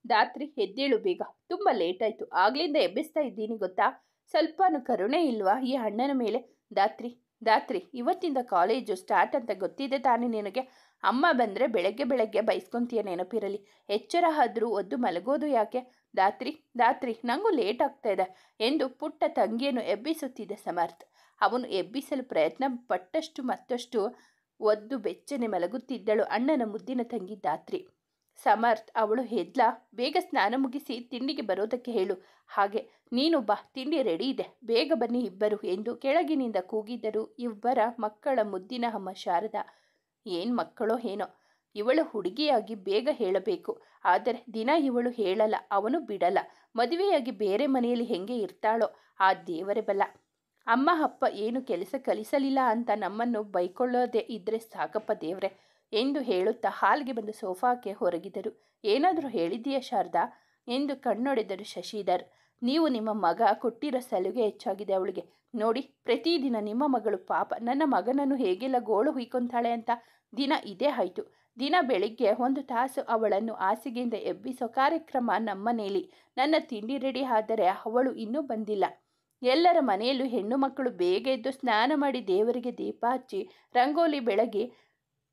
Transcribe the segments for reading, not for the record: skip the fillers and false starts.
ದಾತ್ರಿ ಎದ್ದೇಳು ಬೇಗ, ತುಂಬ ಲೇಟ್ ಆಯಿತು, ಆಗ್ಲಿಂದ ಎಬ್ಬಿಸ್ತಾ ಇದ್ದೀನಿ ಗೊತ್ತಾ, ಸ್ವಲ್ಪನೂ ಕರುಣೆ ಇಲ್ವಾ ಈ ಅಣ್ಣನ ಮೇಲೆ? ದಾತ್ರಿ ದಾತ್ರಿ ಇವತ್ತಿಂದ ಕಾಲೇಜು ಸ್ಟಾರ್ಟ್ ಅಂತ ಗೊತ್ತಿದೆ ತಾನೇ ನಿನಗೆ? ಅಮ್ಮ ಬಂದರೆ ಬೆಳಗ್ಗೆ ಬೆಳಗ್ಗೆ ಬೈಸ್ಕೊಂತೀಯ, ನೆನಪಿರಲಿ. ಎಚ್ಚರ ಆದರೂ ಒದ್ದು ಮಲಗೋದು ಯಾಕೆ? ದಾತ್ರಿ ದಾತ್ರಿ ನನಗೂ ಲೇಟ್ ಆಗ್ತಾ ಇದೆ ಎಂದು ಪುಟ್ಟ ತಂಗಿಯನ್ನು ಎಬ್ಬಿಸುತ್ತಿದ್ದ ಸಮರ್ಥ್. ಅವನು ಎಬ್ಬಿಸಲು ಪ್ರಯತ್ನ ಪಟ್ಟಷ್ಟು ಮತ್ತಷ್ಟು ಒದ್ದು ಬೆಚ್ಚನೆ ಮಲಗುತ್ತಿದ್ದಳು ಅಣ್ಣನ ಮುದ್ದಿನ ತಂಗಿ ದಾತ್ರಿ. ಸಮರ್ಥ್, ಅವಳು ಎದ್ಲಾ? ಬೇಗ ಸ್ನಾನ ಮುಗಿಸಿ ತಿಂಡಿಗೆ ಬರೋದಕ್ಕೆ ಹೇಳು. ಹಾಗೆ ನೀನು ಬಾ, ತಿಂಡಿ ರೆಡಿ ಇದೆ, ಬೇಗ ಬನ್ನಿ ಇಬ್ಬರು ಎಂದು ಕೆಳಗಿನಿಂದ ಕೂಗಿದ್ದರು ಇಬ್ಬರ ಮಕ್ಕಳ ಮುದ್ದಿನ ಅಮ್ಮ ಶಾರದಾ. ಏನು ಮಕ್ಕಳೋ ಏನೋ, ಇವಳು ಹುಡುಗಿಯಾಗಿ ಬೇಗ ಹೇಳಬೇಕು, ಆದರೆ ದಿನ ಇವಳು ಹೇಳಲ್ಲ, ಅವನು ಬಿಡಲ್ಲ. ಮದುವೆಯಾಗಿ ಬೇರೆ ಮನೆಯಲ್ಲಿ ಹೆಂಗೆ ಇರ್ತಾಳೋ ಆ ದೇವರೇ ಬಲ್ಲ. ಅಮ್ಮ ಅಪ್ಪ ಏನು ಕೆಲಸ ಕಲಿಸಲಿಲ್ಲ ಅಂತ ನಮ್ಮನ್ನು ಬೈಕೊಳ್ಳೋದೇ ಇದ್ರೆ ಸಾಕಪ್ಪ ದೇವ್ರೆ ಎಂದು ಹೇಳುತ್ತಾ ಹಾಲ್ಗೆ ಬಂದು ಸೋಫಾಕ್ಕೆ ಹೊರಗಿದರು. ಏನಾದರೂ ಹೇಳಿದ್ದೀಯಾ ಶಾರದಾ ಎಂದು ಕಣ್ಣೊಡೆದರು ಶಶಿಧರ್. ನೀವು ನಿಮ್ಮ ಮಗ ಕೊಟ್ಟಿರೋ ಸಲುಗೆ ಹೆಚ್ಚಾಗಿದೆ ಅವಳಿಗೆ. ನೋಡಿ, ಪ್ರತಿದಿನ ನಿಮ್ಮ ಮಗಳು ಪಾಪ ನನ್ನ ಮಗನನ್ನು ಹೇಗೆಲ್ಲ ಗೋಳು ಹುಯ್ಕೊಂತಾಳೆ ಅಂತ. ದಿನ ಇದೇ ಆಯಿತು. ದಿನ ಬೆಳಿಗ್ಗೆ 1 ತಾಸು ಅವಳನ್ನು ಹಾಸಿಗೆಯಿಂದ ಎಬ್ಬಿಸೋ ಕಾರ್ಯಕ್ರಮ ನಮ್ಮನೇಲಿ. ನನ್ನ ತಿಂಡಿ ರೆಡಿ ಆದರೆ ಅವಳು ಇನ್ನೂ ಬಂದಿಲ್ಲ. ಎಲ್ಲರ ಮನೆಯಲ್ಲೂ ಹೆಣ್ಣು ಮಕ್ಕಳು ಬೇಗ ಎದ್ದು ಸ್ನಾನ ಮಾಡಿ ದೇವರಿಗೆ ದೀಪ ಹಚ್ಚಿ ರಂಗೋಲಿ ಬೆಳಗಿ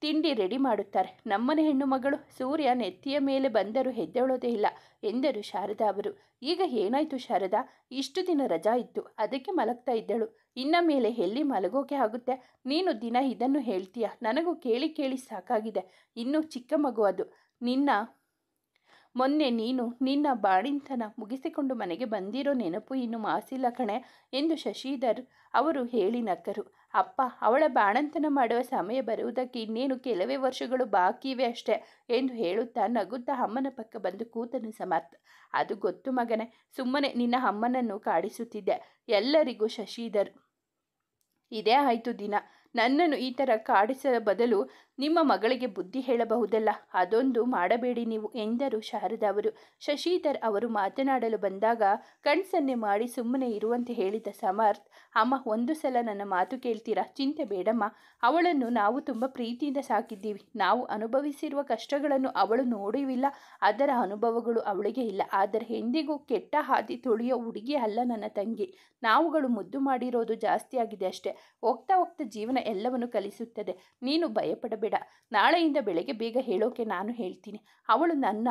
ತಿಂಡಿ ರೆಡಿ ಮಾಡುತ್ತಾರೆ. ನಮ್ಮನೆ ಹೆಣ್ಣು ಮಗಳು ಸೂರ್ಯ ನೆತ್ತಿಯ ಮೇಲೆ ಬಂದರೂ ಎದ್ದೇಳೋದೇ ಇಲ್ಲ ಎಂದರು ಶಾರದಾ ಅವರು. ಈಗ ಏನಾಯಿತು ಶಾರದಾ? ಇಷ್ಟು ದಿನ ರಜಾ ಇತ್ತು, ಅದಕ್ಕೆ ಮಲಗ್ತಾ ಇದ್ದಳು. ಇನ್ನ ಮೇಲೆ ಎಲ್ಲಿ ಮಲಗೋಕೆ ಆಗುತ್ತೆ? ನೀನು ದಿನ ಇದನ್ನು ಹೇಳ್ತೀಯ, ನನಗೂ ಕೇಳಿ ಕೇಳಿ ಸಾಕಾಗಿದೆ. ಇನ್ನೂ ಚಿಕ್ಕ ಮಗು ಅದು. ಮೊನ್ನೆ ನೀನು ನಿನ್ನ ಬಾಣಿಂತನ ಮುಗಿಸಿಕೊಂಡು ಮನೆಗೆ ಬಂದಿರೋ ನೆನಪು ಇನ್ನು ಮಾಸಿಲ್ಲ ಕಣೆ ಎಂದು ಶಶಿಧರ್ ಅವರು ಹೇಳಿ ನಕ್ಕರು. ಅಪ್ಪ, ಅವಳ ಬಾಣಂತನ ಮಾಡುವ ಸಮಯ ಬರುವುದಕ್ಕೆ ಇನ್ನೇನು ಕೆಲವೇ ವರ್ಷಗಳು ಬಾಕಿ ಇವೆ ಅಷ್ಟೇ ಎಂದು ಹೇಳುತ್ತಾ ನಗುತ್ತಾ ಅಮ್ಮನ ಪಕ್ಕ ಬಂದು ಕೂತನು ಸಮರ್ಥ್. ಅದು ಗೊತ್ತು ಮಗನೇ, ಸುಮ್ಮನೆ ನಿನ್ನ ಅಮ್ಮನನ್ನು ಕಾಡಿಸುತ್ತಿದ್ದೆ. ಎಲ್ಲರಿಗೂ ಶಶಿಧರ್ ಇದೇ ಆಯಿತು ದಿನ. ನನ್ನನ್ನು ಈ ಥರ ಕಾಡಿಸದ ಬದಲು ನಿಮ್ಮ ಮಗಳಿಗೆ ಬುದ್ಧಿ ಹೇಳಬಹುದಲ್ಲ, ಅದೊಂದು ಮಾಡಬೇಡಿ ನೀವು ಎಂದರು ಶಾರದಾ ಅವರು. ಶಶಿಧರ್ ಅವರು ಮಾತನಾಡಲು ಬಂದಾಗ ಕಣ್ಸನ್ನೆ ಮಾಡಿ ಸುಮ್ಮನೆ ಇರುವಂತೆ ಹೇಳಿದ ಸಮರ್ಥ್, ಅಮ್ಮ ಒಂದು ಸಲ ನನ್ನ ಮಾತು ಕೇಳ್ತೀರಾ? ಚಿಂತೆ ಬೇಡಮ್ಮ, ಅವಳನ್ನು ನಾವು ತುಂಬ ಪ್ರೀತಿಯಿಂದ ಸಾಕಿದ್ದೀವಿ. ನಾವು ಅನುಭವಿಸಿರುವ ಕಷ್ಟಗಳನ್ನು ಅವಳು ನೋಡುವಿಲ್ಲ, ಅದರ ಅನುಭವಗಳು ಅವಳಿಗೆ ಇಲ್ಲ. ಆದರೆ ಎಂದಿಗೂ ಕೆಟ್ಟ ಹಾದಿ ತುಳಿಯೋ ಹುಡುಗಿ ಅಲ್ಲ ನನ್ನ ತಂಗಿ. ನಾವುಗಳು ಮುದ್ದು ಮಾಡಿರೋದು ಜಾಸ್ತಿ ಆಗಿದೆ ಅಷ್ಟೇ. ಹೋಗ್ತಾ ಹೋಗ್ತಾ ಜೀವನ ಎಲ್ಲವನ್ನು ಕಲಿಸುತ್ತದೆ. ನೀನು ಭಯಪಡಬೇಡ. ನಾಳೆಯಿಂದ ಬೆಳಗ್ಗೆ ಬೇಗ ಹೇಳೋಕೆ ನಾನು ಹೇಳ್ತೀನಿ. ಅವಳು ನನ್ನ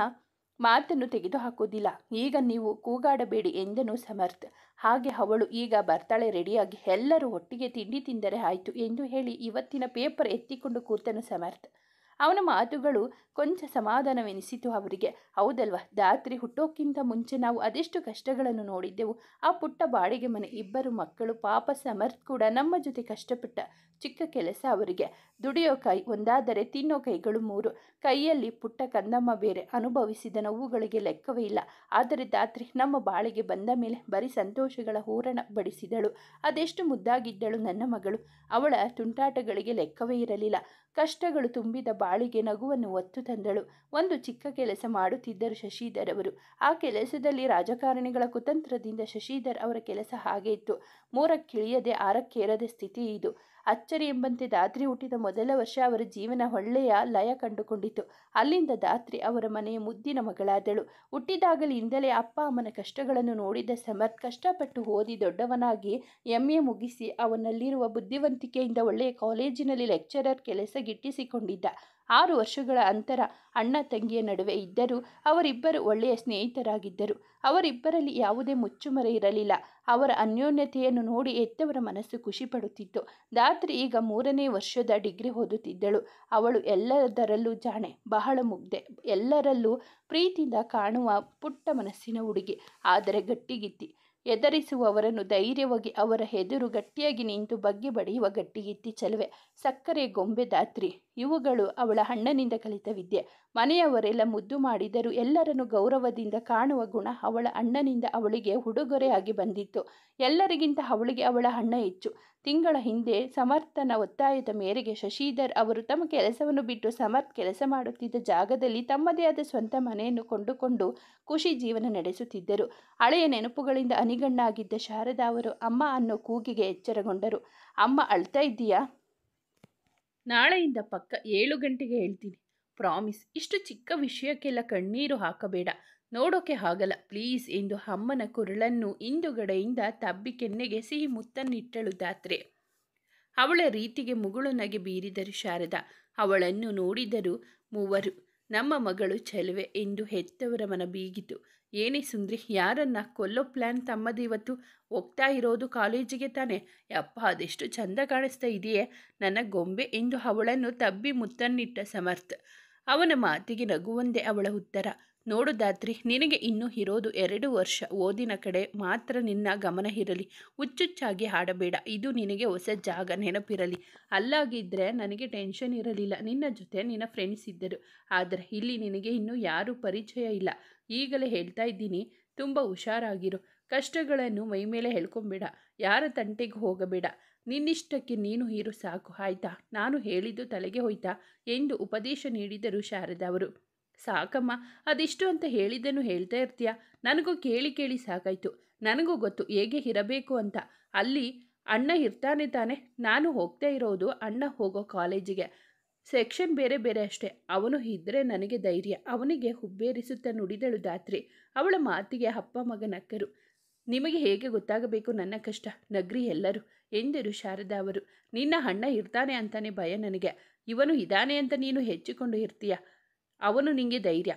ಮಾತನ್ನು ತೆಗೆದುಹಾಕೋದಿಲ್ಲ. ಈಗ ನೀವು ಕೂಗಾಡಬೇಡಿ ಎಂದನು ಸಮರ್ಥ್. ಹಾಗೆ ಅವಳು ಈಗ ಬರ್ತಾಳೆ ರೆಡಿಯಾಗಿ, ಎಲ್ಲರೂ ಒಟ್ಟಿಗೆ ತಿಂಡಿ ತಿಂದರೆ ಆಯಿತು ಎಂದು ಹೇಳಿ ಇವತ್ತಿನ ಪೇಪರ್ ಎತ್ತಿಕೊಂಡು ಕೂತನು ಸಮರ್ಥ್. ಅವನ ಮಾತುಗಳು ಕೊಂಚ ಸಮಾಧಾನವೆನಿಸಿತು ಅವರಿಗೆ. ಹೌದಲ್ವಾ, ದಾತ್ರಿ ಹುಟ್ಟೋಕ್ಕಿಂತ ಮುಂಚೆ ನಾವು ಅದೆಷ್ಟು ಕಷ್ಟಗಳನ್ನು ನೋಡಿದ್ದೆವು. ಆ ಪುಟ್ಟ ಬಾಡಿಗೆ ಮನೆ, ಇಬ್ಬರು ಮಕ್ಕಳು, ಪಾಪ ಸಮರ್ಥ್ ಕೂಡ ನಮ್ಮ ಜೊತೆ ಕಷ್ಟಪಟ್ಟ. ಚಿಕ್ಕ ಕೆಲಸ ಅವರಿಗೆ. ದುಡಿಯೋ ಕೈ ಒಂದಾದರೆ ತಿನ್ನೋ ಕೈಗಳು 3. ಕೈಯಲ್ಲಿ ಪುಟ್ಟ ಕಂದಮ್ಮ ಬೇರೆ. ಅನುಭವಿಸಿದ ನೋವುಗಳಿಗೆ ಲೆಕ್ಕವೇ ಇಲ್ಲ. ಆದರೆ ದಾತ್ರಿ ನಮ್ಮ ಬಾಳಿಗೆ ಬಂದ ಮೇಲೆ ಬರೀ ಸಂತೋಷಗಳ ಹೂರಣ ಬಡಿಸಿದಳು. ಅದೆಷ್ಟು ಮುದ್ದಾಗಿದ್ದಳು ನನ್ನ ಮಗಳು. ಅವಳ ತುಂಟಾಟಗಳಿಗೆ ಲೆಕ್ಕವೇ ಇರಲಿಲ್ಲ. ಕಷ್ಟಗಳು ತುಂಬಿದ ಬಾಳಿಗೆ ನಗುವನ್ನು ಒತ್ತು ತಂದಳು. ಒಂದು ಚಿಕ್ಕ ಕೆಲಸ ಮಾಡುತ್ತಿದ್ದರು ಶಶಿಧರ್ ಅವರು. ಆ ಕೆಲಸದಲ್ಲಿ ರಾಜಕಾರಣಿಗಳ ಕುತಂತ್ರದಿಂದ ಶಶಿಧರ್ ಅವರ ಕೆಲಸ ಹಾಗೆ ಇತ್ತು. 3ಕ್ಕಿಳಿಯದೆ 6ಕ್ಕೇರದ ಸ್ಥಿತಿ ಇದು. ಅಚ್ಚರಿ ಎಂಬಂತೆ ದಾತ್ರಿ ಹುಟ್ಟಿದ ಮೊದಲ ವರ್ಷ ಅವರ ಜೀವನ ಒಳ್ಳೆಯ ಲಯ ಕಂಡುಕೊಂಡಿತು. ಅಲ್ಲಿಂದ ದಾತ್ರಿ ಅವರ ಮನೆಯ ಮುದ್ದಿನ ಮಗಳಾದಳು. ಹುಟ್ಟಿದಾಗಲಿಂದಲೇ ಅಪ್ಪ ಅಮ್ಮನ ಕಷ್ಟಗಳನ್ನು ನೋಡಿದ ಸಮರ್ಥ್ ಕಷ್ಟಪಟ್ಟು ಓದಿ ದೊಡ್ಡವನಾಗಿ MA ಮುಗಿಸಿ ಅವನಲ್ಲಿರುವ ಬುದ್ಧಿವಂತಿಕೆಯಿಂದ ಒಳ್ಳೆಯ ಕಾಲೇಜಿನಲ್ಲಿ ಲೆಕ್ಚರರ್ ಕೆಲಸ ಗಿಟ್ಟಿಸಿಕೊಂಡಿದ್ದ. 6 ವರ್ಷಗಳ ಅಂತರ ಅಣ್ಣ ತಂಗಿಯ ನಡುವೆ ಇದ್ದರೂ ಅವರಿಬ್ಬರು ಒಳ್ಳೆಯ ಸ್ನೇಹಿತರಾಗಿದ್ದರು. ಅವರಿಬ್ಬರಲ್ಲಿ ಯಾವುದೇ ಮುಚ್ಚುಮರೆ ಇರಲಿಲ್ಲ. ಅವರ ಅನ್ಯೋನ್ಯತೆಯನ್ನು ನೋಡಿ ಹೆತ್ತವರ ಮನಸ್ಸು ಖುಷಿ ಪಡುತ್ತಿತ್ತು. ದಾತ್ರಿ ಈಗ 3ನೇ ವರ್ಷದ ಡಿಗ್ರಿ ಓದುತ್ತಿದ್ದಳು. ಅವಳು ಎಲ್ಲದರಲ್ಲೂ ಜಾಣೆ, ಬಹಳ ಮುಗ್ಧೆ, ಎಲ್ಲರಲ್ಲೂ ಪ್ರೀತಿಯಿಂದ ಕಾಣುವ ಪುಟ್ಟ ಮನಸ್ಸಿನ ಹುಡುಗಿ. ಆದರೆ ಗಟ್ಟಿಗಿತ್ತಿ. ಎದುರಿಸುವವರನ್ನು ಧೈರ್ಯವಾಗಿ ಅವರ ಎದುರು ಗಟ್ಟಿಯಾಗಿ ನಿಂತು ಬಗ್ಗಿ ಬಡಿಯುವ ಗಟ್ಟಿಗಿತ್ತಿ ಚೆಲುವೆ. ಸಕ್ಕರೆ ಗೊಂಬೆ ದಾತ್ರಿ. ಇವುಗಳು ಅವಳ ಅಣ್ಣನಿಂದ ಕಲಿತ ವಿದ್ಯೆ. ಮನೆಯವರೆಲ್ಲ ಮುದ್ದು ಮಾಡಿದರೂ ಎಲ್ಲರನ್ನು ಗೌರವದಿಂದ ಕಾಣುವ ಗುಣ ಅವಳ ಅಣ್ಣನಿಂದ ಅವಳಿಗೆ ಉಡುಗೊರೆಯಾಗಿ ಬಂದಿತ್ತು. ಎಲ್ಲರಿಗಿಂತ ಅವಳಿಗೆ ಅವಳ ಅಣ್ಣ ಹೆಚ್ಚು. ತಿಂಗಳ ಹಿಂದೆ ಸಮರ್ಥನ ಒತ್ತಾಯದ ಮೇರೆಗೆ ಶಶಿಧರ್ ಅವರು ತಮ್ಮ ಕೆಲಸವನ್ನು ಬಿಟ್ಟು ಸಮರ್ಥ್ ಕೆಲಸ ಮಾಡುತ್ತಿದ್ದ ಜಾಗದಲ್ಲಿ ತಮ್ಮದೇ ಆದ ಸ್ವಂತ ಮನೆಯನ್ನು ಕೊಂಡುಕೊಂಡು ಖುಷಿ ಜೀವನ ನಡೆಸುತ್ತಿದ್ದರು. ಹಳೆಯ ನೆನಪುಗಳಿಂದ ಅನಿಗಣ್ಣಾಗಿದ್ದ ಶಾರದಾ ಅವರು ಅಮ್ಮ ಅನ್ನೋ ಕೂಗಿಗೆ ಎಚ್ಚರಗೊಂಡರು. ಅಮ್ಮ, ಅಳ್ತಾ ಇದ್ದೀಯಾ? ನಾಳೆಯಿಂದ ಪಕ್ಕ 7 ಗಂಟೆಗೆ ಹೇಳ್ತೀನಿ, ಪ್ರಾಮಿಸ್. ಇಷ್ಟು ಚಿಕ್ಕ ವಿಷಯಕ್ಕೆಲ್ಲ ಕಣ್ಣೀರು ಹಾಕಬೇಡ. ನೋಡೋಕೆ ಆಗಲ್ಲ ಪ್ಲೀಸ್ ಎಂದು ಅಮ್ಮನ ಕುರಳನ್ನು ಹಿಂದುಗಡೆಯಿಂದ ತಬ್ಬಿ ಕೆನ್ನೆಗೆ ಸಿಹಿ ಮುತ್ತನ್ನಿಟ್ಟಳು ಧಾತ್ರಿ. ಅವಳ ರೀತಿಗೆ ಮುಗುಳು ನಗೆ ಬೀರಿದರು ಶಾರದಾ. ಅವಳನ್ನು ನೋಡಿದರು ಮೂವರು. ನಮ್ಮ ಮಗಳು ಚೆಲುವೆ ಎಂದು ಹೆತ್ತವರ ಮನ ಬೀಗಿತು. ಏನೇ ಸುಂದ್ರಿ, ಯಾರನ್ನ ಕೊಲ್ಲೋ ಪ್ಲ್ಯಾನ್ ತಮ್ಮದು ಇವತ್ತು? ಹೋಗ್ತಾ ಇರೋದು ಕಾಲೇಜಿಗೆ ತಾನೆ? ಯಪ್ಪ, ಅದೆಷ್ಟು ಚಂದ ಕಾಣಿಸ್ತಾ ಇದೆಯೇ ನನ್ನ ಗೊಂಬೆ ಎಂದು ಅವಳನ್ನು ತಬ್ಬಿ ಮುತ್ತನ್ನಿಟ್ಟ ಸಮರ್ಥ್. ಅವನ ಮಾತಿಗೆ ನಗುವೊಂದೇ ಅವಳ ಉತ್ತರ. ನೋಡು ಧಾತ್ರಿ, ನಿನಗೆ ಇನ್ನೂ ಇರೋದು 2 ವರ್ಷ. ಓದಿನ ಕಡೆ ಮಾತ್ರ ನಿನ್ನ ಗಮನ ಇರಲಿ. ಹುಚ್ಚುಚ್ಚಾಗಿ ಆಡಬೇಡ. ಇದು ನಿನಗೆ ಹೊಸ ಜಾಗ, ನೆನಪಿರಲಿ. ಅಲ್ಲಾಗಿದ್ದರೆ ನನಗೆ ಟೆನ್ಷನ್ ಇರಲಿಲ್ಲ. ನಿನ್ನ ಜೊತೆ ನಿನ್ನ ಫ್ರೆಂಡ್ಸ್ ಇದ್ದರು. ಆದರೆ ಇಲ್ಲಿ ನಿನಗೆ ಇನ್ನೂ ಯಾರೂ ಪರಿಚಯ ಇಲ್ಲ. ಈಗಲೇ ಹೇಳ್ತಾ ಇದ್ದೀನಿ, ತುಂಬ ಹುಷಾರಾಗಿರು. ಕಷ್ಟಗಳನ್ನು ಮೈಮೇಲೆ ಹೇಳ್ಕೊಂಬೇಡ. ಯಾರ ತಂಟೆಗೂ ಹೋಗಬೇಡ. ನಿನ್ನಿಷ್ಟಕ್ಕೆ ನೀನು ಇರು ಸಾಕು, ಆಯ್ತಾ? ನಾನು ಹೇಳಿದ್ದು ತಲೆಗೆ ಹೋಯ್ತಾ ಎಂದು ಉಪದೇಶ ನೀಡಿದರು ಶಾರದಾ ಅವರು. ಸಾಕಮ್ಮ, ಅದಿಷ್ಟು ಅಂತ ಹೇಳಿದ್ದನ್ನು ಹೇಳ್ತಾ ಇರ್ತೀಯ. ನನಗೂ ಕೇಳಿ ಕೇಳಿ ಸಾಕಾಯಿತು. ನನಗೂ ಗೊತ್ತು ಹೇಗೆ ಇರಬೇಕು ಅಂತ. ಅಲ್ಲಿ ಅಣ್ಣ ಇರ್ತಾನೆ ತಾನೆ? ನಾನು ಹೋಗ್ತಾ ಇರೋದು ಅಣ್ಣ ಹೋಗೋ ಕಾಲೇಜಿಗೆ. ಸೆಕ್ಷನ್ ಬೇರೆ ಬೇರೆ ಅಷ್ಟೇ. ಅವನು ಇದ್ದರೆ ನನಗೆ ಧೈರ್ಯ. ಅವನಿಗೆ ಹುಬ್ಬೇರಿಸುತ್ತಾ ನುಡಿದಳು ಧಾತ್ರಿ. ಅವಳ ಮಾತಿಗೆ ಅಪ್ಪ ಮಗ ನಕ್ಕರು. ನಿಮಗೆ ಹೇಗೆ ಗೊತ್ತಾಗಬೇಕು ನನ್ನ ಕಷ್ಟ? ನಗ್ರಿ ಎಲ್ಲರೂ ಎಂದರು ಶಾರದಾ ಅವರು. ನಿನ್ನ ಅಣ್ಣ ಇರ್ತಾನೆ ಅಂತಾನೆ ಭಯ ನನಗೆ. ಇವನು ಇದ್ದಾನೆ ಅಂತ ನೀನು ಹೆಚ್ಚಿಕೊಂಡು ಇರ್ತೀಯ. ಅವನು ನಿಂಗೆ ಧೈರ್ಯ.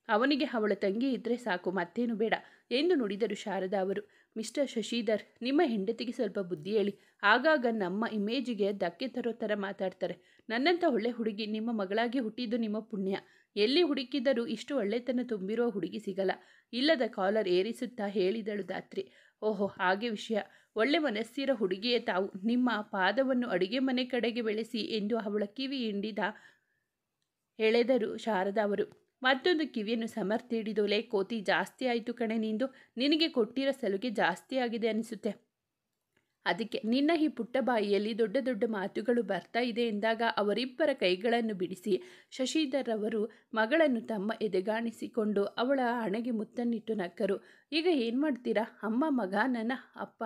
ಅವನಿಗೆ ಅವಳ ತಂಗಿ ಇದ್ದರೆ ಸಾಕು, ಮತ್ತೇನು ಬೇಡ ಎಂದು ನುಡಿದರು ಶಾರದಾ ಅವರು. ಮಿಸ್ಟರ್ ಶಶಿಧರ್, ನಿಮ್ಮ ಹೆಂಡತಿಗೆ ಸ್ವಲ್ಪ ಬುದ್ಧಿ ಹೇಳಿ. ಆಗಾಗ ನಮ್ಮ ಇಮೇಜಿಗೆ ಧಕ್ಕೆ ತರೋ ಥರ ಮಾತಾಡ್ತಾರೆ. ನನ್ನಂಥ ಒಳ್ಳೆ ಹುಡುಗಿ ನಿಮ್ಮ ಮಗಳಾಗಿ ಹುಟ್ಟಿದ್ದು ನಿಮ್ಮ ಪುಣ್ಯ. ಎಲ್ಲಿ ಹುಡುಕಿದರೂ ಇಷ್ಟು ಒಳ್ಳೆತನ ತುಂಬಿರೋ ಹುಡುಗಿ ಸಿಗಲ್ಲ. ಇಲ್ಲದ ಕಾಲರ್ ಏರಿಸುತ್ತಾ ಹೇಳಿದಳು ಧಾತ್ರಿ. ಓಹೋ, ಹಾಗೆ ವಿಷಯ. ಒಳ್ಳೆ ಮನಸ್ಸಿರೋ ಹುಡುಗಿಯೇ ತಾವು. ನಿಮ್ಮ ಪಾದವನ್ನು ಅಡುಗೆ ಮನೆ ಕಡೆಗೆ ಬೆಳೆಸಿ ಎಂದು ಅವಳ ಕಿವಿ ಹಿಂಡಿದ ಎಳೆದರು ಶಾರದಾ ಅವರು. ಮತ್ತೊಂದು ಕಿವಿಯನ್ನು ಸಮರ್ಥ್ ಹಿಡಿದು, ಲೇ ಕೋತಿ, ಜಾಸ್ತಿ ಆಯಿತು ಕಣೆ ನಿಂದು. ನಿನಗೆ ಕೊಟ್ಟಿರೋ ಸಲುಗೆ ಜಾಸ್ತಿ ಆಗಿದೆ ಅನಿಸುತ್ತೆ. ಅದಕ್ಕೆ ನಿನ್ನ ಈ ಪುಟ್ಟ ಬಾಯಿಯಲ್ಲಿ ದೊಡ್ಡ ದೊಡ್ಡ ಮಾತುಗಳು ಬರ್ತಾ ಇದೆ ಎಂದಾಗ ಅವರಿಬ್ಬರ ಕೈಗಳನ್ನು ಬಿಡಿಸಿ ಶಶಿಧರ್ ಅವರು ಮಗಳನ್ನು ತಮ್ಮ ಎದೆಗಾಣಿಸಿಕೊಂಡು ಅವಳ ಹಣೆಗೆ ಮುತ್ತನ್ನಿಟ್ಟು ನಕ್ಕರು. ಈಗ ಏನು ಮಾಡ್ತೀರಾ? ಅಮ್ಮ, ಮಗ, ನನ್ನ ಅಪ್ಪ,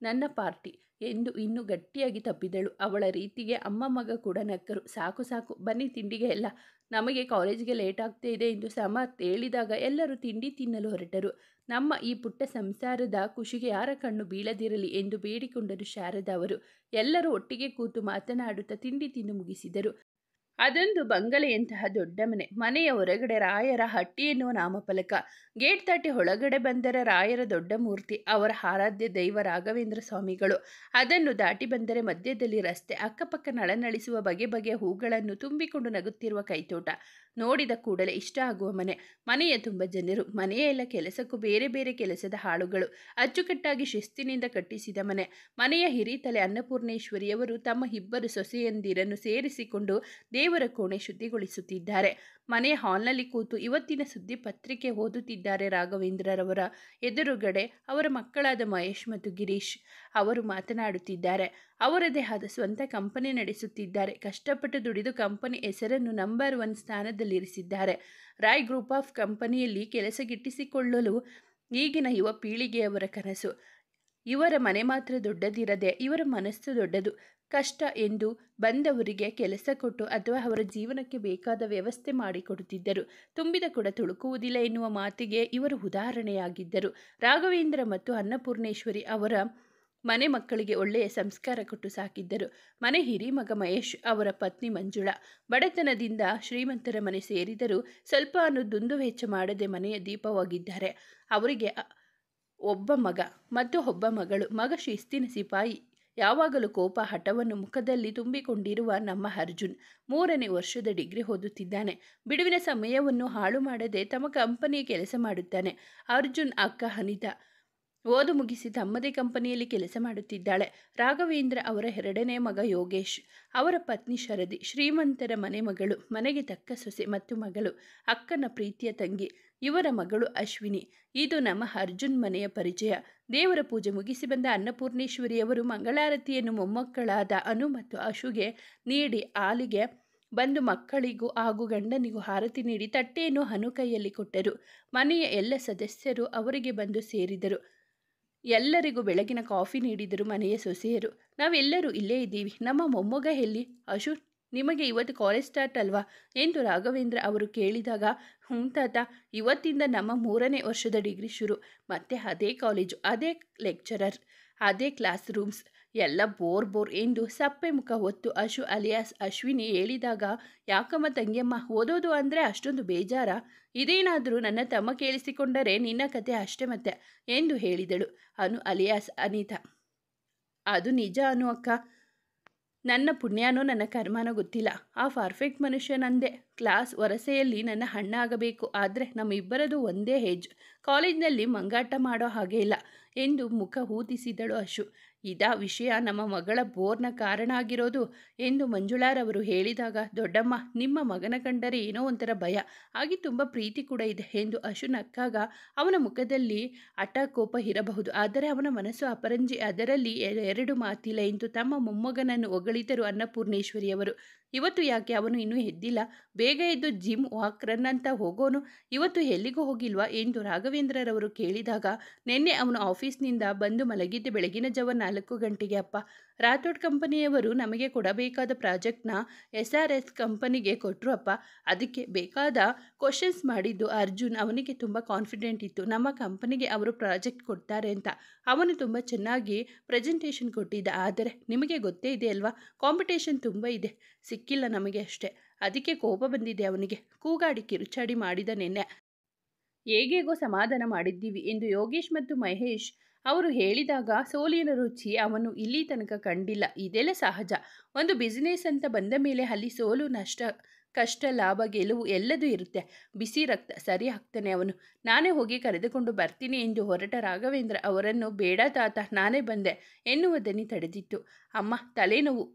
ನನ್ನ ಪಾರ್ಟಿ ಎಂದು ಇನ್ನೂ ಗಟ್ಟಿಯಾಗಿ ತಪ್ಪಿದಳು. ಅವಳ ರೀತಿಗೆ ಅಮ್ಮ ಮಗ ಕೂಡ ನಕ್ಕರು. ಸಾಕು ಸಾಕು, ಬನ್ನಿ ತಿಂಡಿಗೆ ಎಲ್ಲ. ನಮಗೆ ಕಾಲೇಜಿಗೆ ಲೇಟ್ ಆಗ್ತಾ ಇದೆ ಎಂದು ಸಮರ್ಥ್ ಹೇಳಿದಾಗ ಎಲ್ಲರೂ ತಿಂಡಿ ತಿನ್ನಲು ಹೊರಟರು. ನಮ್ಮ ಈ ಪುಟ್ಟ ಸಂಸಾರದ ಖುಷಿಗೆ ಯಾರ ಕಣ್ಣು ಬೀಳದಿರಲಿ ಎಂದು ಬೇಡಿಕೊಂಡರು ಶಾರದಾ ಅವರು. ಎಲ್ಲರೂ ಒಟ್ಟಿಗೆ ಕೂತು ಮಾತನಾಡುತ್ತಾ ತಿಂಡಿ ತಿಂದು ಮುಗಿಸಿದರು. ಅದೊಂದು ಬಂಗಲೆಯಂತಹ ದೊಡ್ಡ ಮನೆ. ಮನೆಯ ಹೊರಗಡೆ ರಾಯರ ಹಟ್ಟಿ ಎನ್ನುವ ನಾಮಫಲಕ. ಗೇಟ್ ದಾಟಿ ಒಳಗಡೆ ಬಂದರೆ ರಾಯರ ದೊಡ್ಡ ಮೂರ್ತಿ, ಅವರ ಆರಾಧ್ಯ ದೈವ ರಾಘವೇಂದ್ರ ಸ್ವಾಮಿಗಳು. ಅದನ್ನು ದಾಟಿ ಬಂದರೆ ಮಧ್ಯದಲ್ಲಿ ರಸ್ತೆ, ಅಕ್ಕಪಕ್ಕ ನಳನಳಿಸುವ ಬಗೆ ಬಗೆಯ ಹೂಗಳನ್ನು ತುಂಬಿಕೊಂಡು ನಗುತ್ತಿರುವ ಕೈತೋಟ. ನೋಡಿದ ಕೂಡಲೇ ಇಷ್ಟ ಆಗುವ ಮನೆ. ಮನೆಯ ತುಂಬ ಜನರು. ಮನೆಯ ಎಲ್ಲ ಕೆಲಸಕ್ಕೂ ಬೇರೆ ಬೇರೆ ಕೆಲಸದ ಆಳುಗಳು. ಅಚ್ಚುಕಟ್ಟಾಗಿ ಶಿಸ್ತಿನಿಂದ ಕಟ್ಟಿಸಿದ ಮನೆ. ಮನೆಯ ಹಿರಿತಲೆ ಅನ್ನಪೂರ್ಣೇಶ್ವರಿಯವರು ತಮ್ಮ ಇಬ್ಬರು ಸೊಸೆಯಂದಿರನ್ನು ಸೇರಿಸಿಕೊಂಡು ದೇವರ ಕೋಣೆ ಶುದ್ಧಿಗೊಳಿಸುತ್ತಿದ್ದಾರೆ. ಮನೆಯ ಹಾಲ್ನಲ್ಲಿ ಕೂತು ಇವತ್ತಿನ ಸುದ್ದಿ ಪತ್ರಿಕೆ ಓದುತ್ತಿದ್ದಾರೆ. ರಾಘವೇಂದ್ರರವರ ಎದುರುಗಡೆ ಅವರ ಮಕ್ಕಳಾದ ಮಹೇಶ್ ಮತ್ತು ಗಿರೀಶ್ ಅವರು ಮಾತನಾಡುತ್ತಿದ್ದಾರೆ. ಅವರದೇ ಆದ ಸ್ವಂತ ಕಂಪನಿ ನಡೆಸುತ್ತಿದ್ದಾರೆ. ಕಷ್ಟಪಟ್ಟು ದುಡಿದು ಕಂಪನಿ ಹೆಸರನ್ನು ನಂಬರ್ 1 ಸ್ಥಾನದಲ್ಲಿರಿಸಿದ್ದಾರೆ. ರಾಯ್ ಗ್ರೂಪ್ ಆಫ್ ಕಂಪನಿಯಲ್ಲಿ ಕೆಲಸ ಗಿಟ್ಟಿಸಿಕೊಳ್ಳಲು ಈಗಿನ ಯುವ ಪೀಳಿಗೆಯವರ ಕನಸು. ಇವರ ಮನೆ ಮಾತ್ರ ದೊಡ್ಡದಿರದೆ ಇವರ ಮನಸ್ಸು ದೊಡ್ಡದು. ಕಷ್ಟ ಎಂದು ಬಂದವರಿಗೆ ಕೆಲಸ ಕೊಟ್ಟು ಅಥವಾ ಅವರ ಜೀವನಕ್ಕೆ ಬೇಕಾದ ವ್ಯವಸ್ಥೆ ಮಾಡಿಕೊಡುತ್ತಿದ್ದರು. ತುಂಬಿದ ಕೊಡ ತುಳುಕುವುದಿಲ್ಲ ಎನ್ನುವ ಮಾತಿಗೆ ಇವರು ಉದಾಹರಣೆಯಾಗಿದ್ದರು. ರಾಘವೇಂದ್ರ ಮತ್ತು ಅನ್ನಪೂರ್ಣೇಶ್ವರಿ ಅವರ ಮನೆ ಮಕ್ಕಳಿಗೆ ಒಳ್ಳೆಯ ಸಂಸ್ಕಾರ ಕೊಟ್ಟು ಸಾಕಿದ್ದರು. ಮನೆ ಹಿರಿಮಗ ಮಹೇಶ್, ಅವರ ಪತ್ನಿ ಮಂಜುಳಾ ಬಡತನದಿಂದ ಶ್ರೀಮಂತರ ಮನೆ ಸೇರಿದರೂ ಸ್ವಲ್ಪ ದುಂದು ವೆಚ್ಚ ಮಾಡದೆ ಮನೆಯ ದೀಪವಾಗಿದ್ದಾರೆ. ಅವರಿಗೆ ಒಬ್ಬ ಮಗ ಮತ್ತು ಒಬ್ಬ ಮಗಳು. ಮಗ ಶಿಸ್ತಿನ ಸಿಪಾಯಿ, ಯಾವಾಗಲೂ ಕೋಪ ಹಠವನ್ನು ಮುಖದಲ್ಲಿ ತುಂಬಿಕೊಂಡಿರುವ ನಮ್ಮ ಅರ್ಜುನ್ 3ನೇ ವರ್ಷದ ಡಿಗ್ರಿ ಓದುತ್ತಿದ್ದಾನೆ. ಬಿಡುವಿನ ಸಮಯವನ್ನು ಹಾಳು ಮಾಡದೆ ತಮ್ಮ ಕಂಪನಿಯ ಕೆಲಸ ಮಾಡುತ್ತಾನೆ. ಅರ್ಜುನ್ ಅಕ್ಕ ಅನಿತಾ ಓದು ಮುಗಿಸಿ ತಮ್ಮದೇ ಕಂಪನಿಯಲ್ಲಿ ಕೆಲಸ ಮಾಡುತ್ತಿದ್ದಾಳೆ. ರಾಘವೇಂದ್ರ ಅವರ 2ನೇ ಮಗ ಯೋಗೇಶ್, ಅವರ ಪತ್ನಿ ಶರದಿ ಶ್ರೀಮಂತರ ಮನೆ ಮಗಳು, ಮನೆಗೆ ತಕ್ಕ ಸೊಸೆ ಮತ್ತು ಮಗಳು, ಅಕ್ಕನ ಪ್ರೀತಿಯ ತಂಗಿ. ಇವರ ಮಗಳು ಅಶ್ವಿನಿ. ಇದು ನಮ್ಮ ಅರ್ಜುನ್ ಮನೆಯ ಪರಿಚಯ. ದೇವರ ಪೂಜೆ ಮುಗಿಸಿ ಬಂದ ಅನ್ನಪೂರ್ಣೇಶ್ವರಿಯವರು ಮಂಗಳಾರತಿಯನ್ನು ಮೊಮ್ಮಕ್ಕಳಾದ ಅನು ಮತ್ತು ಅಶುಗೆ ನೀಡಿ ಹಾಲಿಗೆ ಬಂದು ಮಕ್ಕಳಿಗೂ ಹಾಗೂ ಗಂಡನಿಗೂ ಆರತಿ ನೀಡಿ ತಟ್ಟೆಯನ್ನು ಅನು ಕೈಯಲ್ಲಿ ಕೊಟ್ಟರು. ಮನೆಯ ಎಲ್ಲ ಸದಸ್ಯರು ಅವರಿಗೆ ಬಂದು ಸೇರಿದರು. ಎಲ್ಲರಿಗೂ ಬೆಳಗಿನ ಕಾಫಿ ನೀಡಿದರು ಮನೆಯ ಸೊಸೆಯರು. ನಾವೆಲ್ಲರೂ ಇಲ್ಲೇ ಇದ್ದೀವಿ. ನಮ್ಮ ಮೊಮ್ಮಗ ಎಲ್ಲಿ? ಅಶು ನಿಮಗೆ ಇವತ್ತು ಕಾಲೇಜ್ ಸ್ಟಾರ್ಟ್ ಅಲ್ವಾ ಎಂದು ರಾಘವೇಂದ್ರ ಅವರು ಕೇಳಿದಾಗ, ಹ್ಞೂ ತಾತ, ಇವತ್ತಿಂದ ನಮ್ಮ 3ನೇ ವರ್ಷದ ಡಿಗ್ರಿ ಶುರು. ಮತ್ತೆ ಅದೇ ಕಾಲೇಜು, ಅದೇ ಲೆಕ್ಚರರ್, ಅದೇ ಕ್ಲಾಸ್ ರೂಮ್ಸ್, ಎಲ್ಲ ಬೋರ್ ಎಂದು ಸಪ್ಪೆ ಮುಖ ಹೊತ್ತು ಅಶು ಅಲಿಯಾಸ್ ಅಶ್ವಿನಿ ಹೇಳಿದಾಗ, ಯಾಕಮ್ಮ ತಂಗಿಯಮ್ಮ, ಓದೋದು ಅಂದರೆ ಅಷ್ಟೊಂದು ಬೇಜಾರ? ಇದೇನಾದರೂ ನನ್ನ ತಮ್ಮ ಕೇಳಿಸಿಕೊಂಡರೆ ನಿನ್ನ ಕತೆ ಅಷ್ಟೇ ಮತ್ತೆ ಎಂದು ಹೇಳಿದಳು ಅನು ಅಲಿಯಾಸ್ ಅನಿತಾ. ಅದು ನಿಜ ಅನು ಅಕ್ಕ, ನನ್ನ ಪುಣ್ಯನೋ ನನ್ನ ಕರ್ಮನೋ ಗೊತ್ತಿಲ್ಲ. ಆ ಪರ್ಫೆಕ್ಟ್ ಮನುಷ್ಯನಂದೆ ಕ್ಲಾಸ್ ವರಸೆಯಲ್ಲಿ ನನ್ನ ಅಣ್ಣ ಆಗಬೇಕು. ಆದರೆ ನಮ್ಮಿಬ್ಬರದು ಒಂದೇ ಏಜ್. ಕಾಲೇಜಿನಲ್ಲಿ ಮಂಗಾಟ ಮಾಡೋ ಹಾಗೆ ಇಲ್ಲ ಎಂದು ಮುಖ ಊದಿಸಿದಳು ಅಶು. ಇದಾ ವಿಷಯ ನಮ್ಮ ಮಗಳ ಬೋರ್ನ ಕಾರಣ ಆಗಿರೋದು ಎಂದು ಮಂಜುಳಾರವರು ಹೇಳಿದಾಗ, ದೊಡ್ಡಮ್ಮ, ನಿಮ್ಮ ಮಗನ ಕಂಡರೆ ಏನೋ ಒಂಥರ ಭಯ, ಹಾಗೆ ತುಂಬ ಪ್ರೀತಿ ಕೂಡ ಇದೆ ಎಂದು ಅಶು ನಕ್ಕಾಗ, ಅವನ ಮುಖದಲ್ಲಿ ಹಠ ಕೋಪ ಇರಬಹುದು, ಆದರೆ ಅವನ ಮನಸ್ಸು ಅಪರಂಜಿ, ಅದರಲ್ಲಿ 2 ಮಾತಿಲ್ಲ ಎಂದು ತಮ್ಮ ಮೊಮ್ಮಗನನ್ನು ಹೊಗಳಿದರು ಅನ್ನಪೂರ್ಣೇಶ್ವರಿಯವರು. ಇವತ್ತು ಯಾಕೆ ಅವನು ಇನ್ನೂ ಎದ್ದಿಲ್ಲ? ಬೇಗ ಎದ್ದು ಜಿಮ್ ವಾಕ್ ರನ್ ಅಂತ ಹೋಗೋನು, ಇವತ್ತು ಎಲ್ಲಿಗೂ ಹೋಗಿಲ್ವಾ ಎಂದು ರಾಘವೇಂದ್ರರವರು ಕೇಳಿದಾಗ, ನಿನ್ನೆ ಅವನು ಆಫೀಸ್ನಿಂದ ಬಂದು ಮಲಗಿದ್ದೆ ಬೆಳಗಿನ ಜಾವ 4 ಗಂಟೆಗೆ ಅಪ್ಪ. ರಾಥೋಡ್ ಕಂಪನಿಯವರು ನಮಗೆ ಕೊಡಬೇಕಾದ ಪ್ರಾಜೆಕ್ಟ್ನ SRS ಕಂಪನಿಗೆ ಕೊಟ್ಟರು ಅಪ್ಪ. ಅದಕ್ಕೆ ಬೇಕಾದ ಕ್ವಶನ್ಸ್ ಮಾಡಿದ್ದು ಅರ್ಜುನ್. ಅವನಿಗೆ ತುಂಬ ಕಾನ್ಫಿಡೆಂಟ್ ಇತ್ತು ನಮ್ಮ ಕಂಪನಿಗೆ ಅವರು ಪ್ರಾಜೆಕ್ಟ್ ಕೊಡ್ತಾರೆ ಅಂತ. ಅವನು ತುಂಬ ಚೆನ್ನಾಗಿ ಪ್ರೆಸೆಂಟೇಷನ್ ಕೊಟ್ಟಿದ್ದ. ಆದರೆ ನಿಮಗೆ ಗೊತ್ತೇ ಇದೆ ಅಲ್ವಾ, ಕಾಂಪಿಟೇಷನ್ ತುಂಬ ಇದೆ, ಸಿಕ್ಕಿಲ್ಲ ನಮಗೆ ಅಷ್ಟೇ. ಅದಕ್ಕೆ ಕೋಪ ಬಂದಿದೆ ಅವನಿಗೆ. ಕೂಗಾಡಿ ಕಿರುಚಾಡಿ ಮಾಡಿದ ನಿನ್ನೆ. ಹೇಗೇಗೋ ಸಮಾಧಾನ ಮಾಡಿದ್ದೀವಿ ಎಂದು ಯೋಗೇಶ್ ಮತ್ತು ಮಹೇಶ್ ಅವರು ಹೇಳಿದಾಗ, ಸೋಲಿನ ರುಚಿ ಅವನು ಇಲ್ಲಿ ತನಕ ಕಂಡಿಲ್ಲ. ಇದೆಲ್ಲ ಸಹಜ. ಒಂದು ಬಿಸಿನೆಸ್ ಅಂತ ಬಂದ ಮೇಲೆ ಅಲ್ಲಿ ಸೋಲು ನಷ್ಟ, ಕಷ್ಟ, ಲಾಭ, ಗೆಲುವು ಎಲ್ಲದೂ ಇರುತ್ತೆ. ಬಿಸಿ ರಕ್ತ. ಸರಿ ಆಗ್ತಾನೆ ಅವನು. ನಾನೇ ಹೋಗಿ ಕರೆದುಕೊಂಡು ಬರ್ತೀನಿ ಎಂದು ಹೊರಟ ರಾಘವೇಂದ್ರ ಅವರನ್ನು, ಬೇಡ ತಾತ, ನಾನೇ ಬಂದೆ ಎನ್ನುವ ದನಿ ತಡೆದಿತ್ತು. ಅಮ್ಮ, ತಲೆನೋವು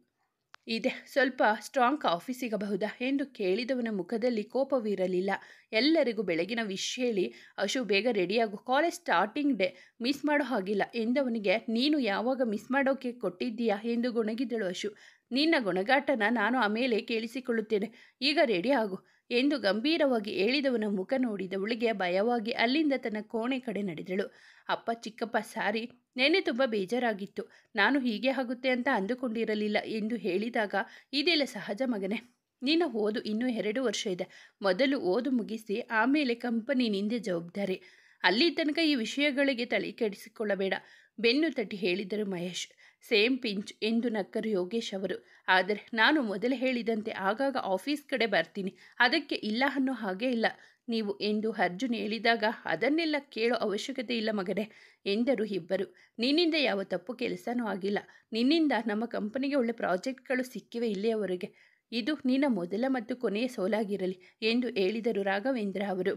ಇದೆ, ಸ್ವಲ್ಪ ಸ್ಟ್ರಾಂಗ್ ಕಾಫಿ ಸಿಗಬಹುದಾ ಎಂದು ಕೇಳಿದವನ ಮುಖದಲ್ಲಿ ಕೋಪವಿರಲಿಲ್ಲ. ಎಲ್ಲರಿಗೂ ಬೆಳಗಿನ ವಿಶ್ ಹೇಳಿ, ಅಶು ಬೇಗ ರೆಡಿಯಾಗು, ಕಾಲೇಜ್ ಸ್ಟಾರ್ಟಿಂಗ್ ಡೇ ಮಿಸ್ ಮಾಡೋ ಹಾಗಿಲ್ಲ ಎಂದವನಿಗೆ, ನೀನು ಯಾವಾಗ ಮಿಸ್ ಮಾಡೋಕೆ ಕೊಟ್ಟಿದ್ದೀಯಾ ಎಂದು ಗೊಣಗಿದಳು ಅಶು. ನಿನ್ನ ಗೊಣಗಾಟನ ನಾನು ಆಮೇಲೆ ಕೇಳಿಸಿಕೊಳ್ಳುತ್ತೇನೆ, ಈಗ ರೆಡಿ ಆಗು ಎಂದು ಗಂಭೀರವಾಗಿ ಹೇಳಿದವನ ಮುಖ ನೋಡಿದವಳಿಗೆ ಭಯವಾಗಿ ಅಲ್ಲಿಂದ ತನ್ನ ಕೋಣೆ ಕಡೆ ನಡೆದಳು. ಅಪ್ಪ, ಚಿಕ್ಕಪ್ಪ, ಸಾರಿ, ನೆನ್ನೆ ತುಂಬ ಬೇಜಾರಾಗಿತ್ತು. ನಾನು ಹೀಗೆ ಆಗುತ್ತೆ ಅಂತ ಅಂದುಕೊಂಡಿರಲಿಲ್ಲ ಎಂದು ಹೇಳಿದಾಗ, ಇದೆಲ್ಲ ಸಹಜ ಮಗನೇ, ನಿನ್ನ ಓದು ಇನ್ನೂ 2 ವರ್ಷ ಇದೆ. ಮೊದಲು ಓದು ಮುಗಿಸಿ ಆಮೇಲೆ ಕಂಪನಿ ನಿಂದೆ ಜವಾಬ್ದಾರಿ. ಅಲ್ಲಿ ತನಕ ಈ ವಿಷಯಗಳಿಗೆ ತಲೆ ಕೆಡಿಸಿಕೊಳ್ಳಬೇಡ ಬೆನ್ನು ತಟ್ಟಿ ಹೇಳಿದರು ಮಹೇಶ್. ಸೇಮ್ ಪಿಂಚ್ ಎಂದು ನಕ್ಕರು ಯೋಗೇಶ್ ಅವರು. ಆದರೆ ನಾನು ಮೊದಲೇ ಹೇಳಿದಂತೆ ಆಗಾಗ ಆಫೀಸ್ ಕಡೆ ಬರ್ತೀನಿ, ಅದಕ್ಕೆ ಇಲ್ಲ ಅನ್ನೋ ಹಾಗೆ ಇಲ್ಲ ನೀವು ಎಂದು ಅರ್ಜುನ್ ಹೇಳಿದಾಗ, ಅದನ್ನೆಲ್ಲ ಕೇಳೋ ಅವಶ್ಯಕತೆ ಇಲ್ಲ ಮಗನೇ ಎಂದರು ಇಬ್ಬರು. ನಿನ್ನಿಂದ ಯಾವ ತಪ್ಪು ಕೆಲಸನೂ ಆಗಿಲ್ಲ. ನಿನ್ನಿಂದ ನಮ್ಮ ಕಂಪನಿಗೆ ಒಳ್ಳೆ ಪ್ರಾಜೆಕ್ಟ್ಗಳು ಸಿಕ್ಕಿವೆ ಇಲ್ಲಿಯವರೆಗೆ. ಇದು ನಿನ್ನ ಮೊದಲ ಮತ್ತು ಕೊನೆಯ ಸೋಲಾಗಿರಲಿ ಎಂದು ಹೇಳಿದರು ರಾಘವೇಂದ್ರ ಅವರು.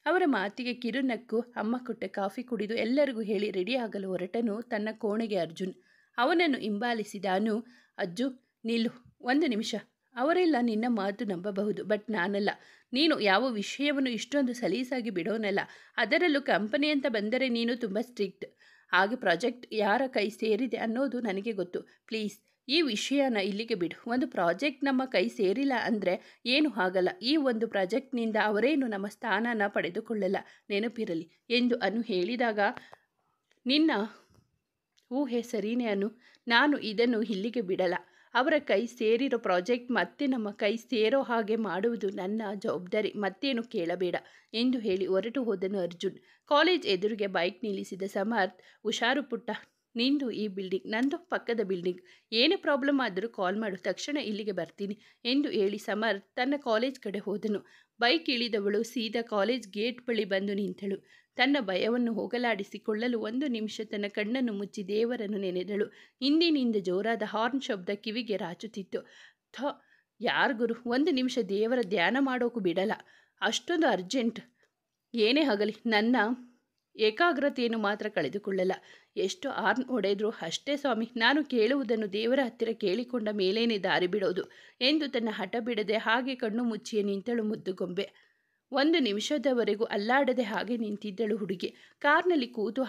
ಅವರ ಮಾತಿಗೆ ಕಿರುನಕ್ಕು ಅಮ್ಮ ಕೊಟ್ಟ ಕಾಫಿ ಕುಡಿದು ಎಲ್ಲರಿಗೂ ಹೇಳಿ ರೆಡಿಯಾಗಲು ಹೊರಟನು ತನ್ನ ಕೋಣೆಗೆ ಅರ್ಜುನ್. ಅವನನ್ನು ಹಿಂಬಾಲಿಸಿದಾನು. ಅಜ್ಜು, ನಿಲ್ಲು 1 ನಿಮಿಷ. ಅವರೆಲ್ಲ ನಿನ್ನ ಮಾತು ನಂಬಬಹುದು, ಬಟ್ ನಾನಲ್ಲ. ನೀನು ಯಾವ ವಿಷಯವನ್ನು ಇಷ್ಟೊಂದು ಸಲೀಸಾಗಿ ಬಿಡೋನಲ್ಲ. ಅದರಲ್ಲೂ ಕಂಪನಿ ಅಂತ ಬಂದರೆ ನೀನು ತುಂಬ ಸ್ಟ್ರಿಕ್ಟ್. ಹಾಗೆ ಪ್ರಾಜೆಕ್ಟ್ ಯಾರ ಕೈ ಸೇರಿದೆ ಅನ್ನೋದು ನನಗೆ ಗೊತ್ತು. ಪ್ಲೀಸ್, ಈ ವಿಷಯನ ಇಲ್ಲಿಗೆ ಬಿಡು. ಒಂದು ಪ್ರಾಜೆಕ್ಟ್ ನಮ್ಮ ಕೈ ಸೇರಿಲ್ಲ ಅಂದರೆ ಏನೂ ಆಗಲ್ಲ. ಈ ಒಂದು ಪ್ರಾಜೆಕ್ಟ್ನಿಂದ ಅವರೇನು ನಮ್ಮ ಸ್ಥಾನನ ಪಡೆದುಕೊಳ್ಳಲ್ಲ, ನೆನಪಿರಲಿ ಎಂದು ಅನು ಹೇಳಿದಾಗ, ನಿನ್ನ ಊಹೆ ಸರಿನೇ ಅನು. ನಾನು ಇದನ್ನು ಇಲ್ಲಿಗೆ ಬಿಡಲ್ಲ. ಅವರ ಕೈ ಸೇರಿರೋ ಪ್ರಾಜೆಕ್ಟ್ ಮತ್ತೆ ನಮ್ಮ ಕೈ ಸೇರೋ ಹಾಗೆ ಮಾಡುವುದು ನನ್ನ ಜವಾಬ್ದಾರಿ, ಮತ್ತೇನು ಕೇಳಬೇಡ ಎಂದು ಹೇಳಿ ಹೊರಟು ಹೋದನು ಅರ್ಜುನ್. ಕಾಲೇಜ್ ಎದುರಿಗೆ ಬೈಕ್ ನಿಲ್ಲಿಸಿದ ಸಮರ್ಥ್, ಹುಷಾರು ಪುಟ್ಟ, ನಿಂದು ಈ ಬಿಲ್ಡಿಂಗ್, ನಂದು ಪಕ್ಕದ ಬಿಲ್ಡಿಂಗ್, ಏನೇ ಪ್ರಾಬ್ಲಮ್ ಆದರೂ ಕಾಲ್ ಮಾಡು, ತಕ್ಷಣ ಇಲ್ಲಿಗೆ ಬರ್ತೀನಿ ಎಂದು ಹೇಳಿ ಸಮರ್ಥ್ ತನ್ನ ಕಾಲೇಜ್ ಕಡೆ ಹೋದನು. ಬೈಕ್ ಇಳಿದವಳು ಸೀದಾ ಕಾಲೇಜ್ ಗೇಟ್ ಬಳಿ ಬಂದು ನಿಂತಳು. ತನ್ನ ಭಯವನ್ನು ಹೋಗಲಾಡಿಸಿಕೊಳ್ಳಲು 1 ನಿಮಿಷ ತನ್ನ ಕಣ್ಣನ್ನು ಮುಚ್ಚಿ ದೇವರನ್ನು ನೆನೆದಳು. ಹಿಂದಿನಿಂದ ಜೋರಾದ ಹಾರ್ನ್ ಶಬ್ದ ಕಿವಿಗೆ ರಾಚುತ್ತಿತ್ತು. ಯಾರ್ ಗುರು 1 ನಿಮಿಷ ದೇವರ ಧ್ಯಾನ ಮಾಡೋಕ್ಕೂ ಬಿಡಲ್ಲ, ಅಷ್ಟೊಂದು ಅರ್ಜೆಂಟ್. ಏನೇ ಆಗಲಿ ನನ್ನ ಏಕಾಗ್ರತೆಯನ್ನು ಮಾತ್ರ ಕಳೆದುಕೊಳ್ಳಲ್ಲ. ಎಷ್ಟು ಹಾರ್ನ್ ಹೊಡೆದ್ರು ಅಷ್ಟೇ ಸ್ವಾಮಿ, ನಾನು ಕೇಳುವುದನ್ನು ದೇವರ ಹತ್ತಿರ ಕೇಳಿಕೊಂಡ ಮೇಲೇನೆ ದಾರಿ ಬಿಡೋದು ಎಂದು ತನ್ನ ಹಠ ಬಿಡದೆ ಹಾಗೆ ಕಣ್ಣು ಮುಚ್ಚಿಯೇ ನಿಂತಳು ಮುದ್ದುಗೊಂಬೆ. 1 ನಿಮಿಷದವರೆಗೂ ಅಲ್ಲಾಡದೆ ಹಾಗೆ ನಿಂತಿದ್ದಳು ಹುಡುಗಿ. ಕಾರ್ನಲ್ಲಿ ಕೂತು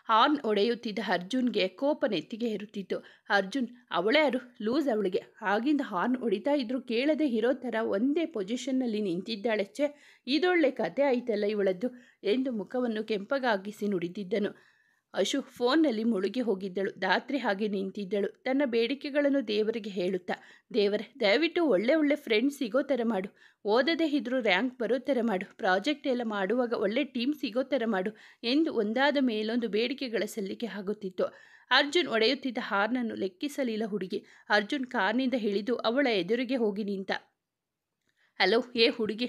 ಹಾರ್ನ್ ಹೊಡೆಯುತ್ತಿದ್ದ ಅರ್ಜುನ್ಗೆ ಕೋಪ ನೆತ್ತಿಗೆ ಏರುತ್ತಿತ್ತು. ಅರ್ಜುನ್, ಅವಳೇ ಯಾರು? ಲೂಸ್ ಅವಳಿಗೆ. ಆಗಿಂದ ಹಾರ್ನ್ ಹೊಡಿತಾ ಇದ್ರು ಕೇಳದೆ ಇರೋ ಥರ ಒಂದೇ ಪೊಸಿಷನ್ನಲ್ಲಿ ನಿಂತಿದ್ದಾಳೆ. ಛೆ, ಇದೊಳ್ಳೆ ಕತೆ ಆಯ್ತಲ್ಲ ಇವಳದ್ದು ಎಂದು ಮುಖವನ್ನು ಕೆಂಪಗಾಗಿಸಿ ನುಡಿದಿದ್ದನು. ಅಶು ಫೋನ್ನಲ್ಲಿ ಮುಳುಗಿ ಹೋಗಿದ್ದಳು. ಧಾತ್ರಿ ಹಾಗೆ ನಿಂತಿದ್ದಳು, ತನ್ನ ಬೇಡಿಕೆಗಳನ್ನು ದೇವರಿಗೆ ಹೇಳುತ್ತಾ. ದೇವರೇ, ದಯವಿಟ್ಟು ಒಳ್ಳೆ ಫ್ರೆಂಡ್ಸ್ ಸಿಗೋ ಥರ ಮಾಡು. ಓದದೇ ಇದ್ರೂ ರ್ಯಾಂಕ್ ಬರೋ ಥರ ಮಾಡು. ಪ್ರಾಜೆಕ್ಟ್ ಎಲ್ಲ ಮಾಡುವಾಗ ಒಳ್ಳೆ ಟೀಮ್ ಸಿಗೋ ಥರ ಮಾಡು ಎಂದು ಒಂದಾದ ಮೇಲೊಂದು ಬೇಡಿಕೆಗಳ ಸಲ್ಲಿಕೆ ಆಗುತ್ತಿತ್ತು. ಅರ್ಜುನ್ ಒಡೆಯುತ್ತಿದ್ದ ಹಾರ್ನನ್ನು ಲೆಕ್ಕಿಸಲಿಲ್ಲ ಹುಡುಗಿ. ಅರ್ಜುನ್ ಕಾರ್ನಿಂದ ಇಳಿದು ಅವಳ ಎದುರಿಗೆ ಹೋಗಿ ನಿಂತ. ಹಲೋ, ಹುಡುಗಿ,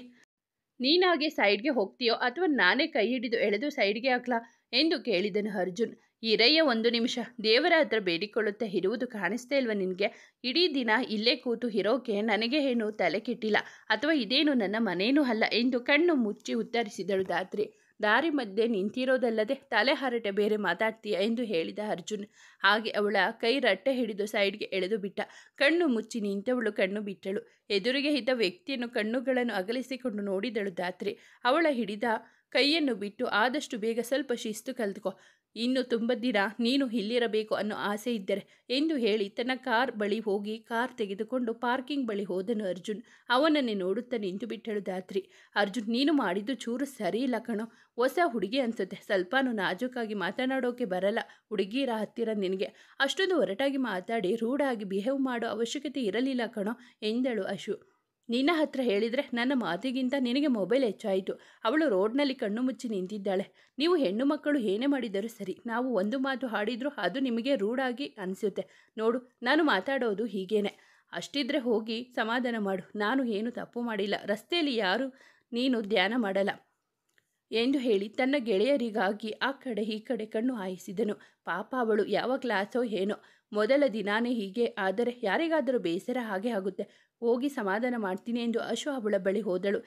ನೀನಾಗೆ ಸೈಡ್ಗೆ ಹೋಗ್ತೀಯೋ ಅಥವಾ ನಾನೇ ಕೈ ಹಿಡಿದು ಎಳೆದು ಸೈಡ್ಗೆ ಹಾಕ್ಲಾ ಎಂದು ಕೇಳಿದನು ಅರ್ಜುನ್. ಇರಯ್ಯ, 1 ನಿಮಿಷ. ದೇವರ ಹತ್ರ ಬೇಡಿಕೊಳ್ಳುತ್ತಾ ಇರುವುದು ಕಾಣಿಸ್ತಾ ಇಲ್ವ ನಿನಗೆ? ಇಡೀ ದಿನ ಇಲ್ಲೇ ಕೂತು ಇರೋಕೆ ನನಗೆ ಏನು ತಲೆ ಕೆಟ್ಟಿಲ್ಲ, ಅಥವಾ ಇದೇನು ನನ್ನ ಮನೇನೂ ಅಲ್ಲ ಎಂದು ಕಣ್ಣು ಮುಚ್ಚಿ ಉತ್ತರಿಸಿದಳು ಧಾತ್ರಿ. ದಾರಿ ಮಧ್ಯೆ ನಿಂತಿರೋದಲ್ಲದೆ ತಲೆ ಹರಟೆ ಬೇರೆ ಮಾತಾಡ್ತೀಯ ಎಂದು ಹೇಳಿದ ಅರ್ಜುನ್. ಹಾಗೆ ಅವಳ ಕೈ ರಟ್ಟೆ ಹಿಡಿದು ಸೈಡ್ಗೆ ಎಳೆದು ಬಿಟ್ಟ. ಕಣ್ಣು ಮುಚ್ಚಿ ನಿಂತವಳು ಕಣ್ಣು ಬಿಟ್ಟಳು. ಎದುರಿಗೆ ಇದ್ದ ವ್ಯಕ್ತಿಯನ್ನು ಕಣ್ಣುಗಳನ್ನು ಅಗಲಿಸಿಕೊಂಡು ನೋಡಿದಳು ಧಾತ್ರಿ. ಅವಳ ಹಿಡಿದ ಕೈಯನ್ನು ಬಿಟ್ಟು, ಆದಷ್ಟು ಬೇಗ ಸ್ವಲ್ಪ ಶಿಸ್ತು ಕಲಿತುಕೋ. ಇನ್ನು ತುಂಬ ದಿನ ನೀನು ಇಲ್ಲಿರಬೇಕು ಅನ್ನೋ ಆಸೆ ಇದ್ದರೆ ಎಂದು ಹೇಳಿ ತನ್ನ ಕಾರ್ ಬಳಿ ಹೋಗಿ ಕಾರ್ ತೆಗೆದುಕೊಂಡು ಪಾರ್ಕಿಂಗ್ ಬಳಿ ಹೋದನು ಅರ್ಜುನ್. ಅವನನ್ನೇ ನೋಡುತ್ತಾ ನಿಂತು ಬಿಟ್ಟಳು ಧಾತ್ರಿ. ಅರ್ಜುನ್, ನೀನು ಮಾಡಿದ್ದು ಚೂರು ಸರಿ ಇಲ್ಲ ಕಣೋ. ಹೊಸ ಹುಡುಗಿ ಅನ್ಸುತ್ತೆ. ಸ್ವಲ್ಪನೂ ನಾಜೂಕಾಗಿ ಮಾತನಾಡೋಕೆ ಬರಲ್ಲ ಹುಡುಗಿರ ಹತ್ತಿರ ನಿನಗೆ. ಅಷ್ಟೊಂದು ಹೊರಟಾಗಿ ಮಾತಾಡಿ ರೂಢಾಗಿ ಬಿಹೇವ್ ಮಾಡೋ ಅವಶ್ಯಕತೆ ಇರಲಿಲ್ಲ ಕಣೋ ಎಂದಳು ಅಶು. ನಿನ್ನ ಹತ್ರ ಹೇಳಿದರೆ ನನ್ನ ಮಾತಿಗಿಂತ ನಿನಗೆ ಮೊಬೈಲ್ ಹೆಚ್ಚಾಯಿತು. ಅವಳು ರೋಡ್ನಲ್ಲಿ ಕಣ್ಣು ಮುಚ್ಚಿ ನಿಂತಿದ್ದಾಳೆ. ನೀವು ಹೆಣ್ಣು ಮಕ್ಕಳು ಏನೇ ಮಾಡಿದರೂ ಸರಿ, ನಾವು ಒಂದು ಮಾತು ಹಾಡಿದರೂ ಅದು ನಿಮಗೆ ರೂಢಾಗಿ ಅನಿಸುತ್ತೆ. ನೋಡು, ನಾನು ಮಾತಾಡೋದು ಹೀಗೇನೆ. ಅಷ್ಟಿದ್ರೆ ಹೋಗಿ ಸಮಾಧಾನ ಮಾಡು. ನಾನು ಏನು ತಪ್ಪು ಮಾಡಿಲ್ಲ. ರಸ್ತೆಯಲ್ಲಿ ಯಾರು ನೀನು ಧ್ಯಾನ ಮಾಡಲ್ಲ ಎಂದು ಹೇಳಿ ತನ್ನ ಗೆಳೆಯರಿಗಾಗಿ ಆ ಕಡೆ ಈ ಕಡೆ ಕಣ್ಣು ಹಾಯಿಸಿದನು. ಪಾಪ, ಅವಳು ಯಾವ ಕ್ಲಾಸೋ ಏನೋ, ಮೊದಲ ದಿನಾನೇ ಹೀಗೆ ಆದರೆ ಯಾರಿಗಾದರೂ ಬೇಸರ ಹಾಗೆ ಆಗುತ್ತೆ. ಹೋಗಿ ಸಮಾಧಾನ ಮಾಡ್ತೀನಿ ಎಂದು ಅಶು ಅವಳ ಬಳಿ ಹೋದಳು.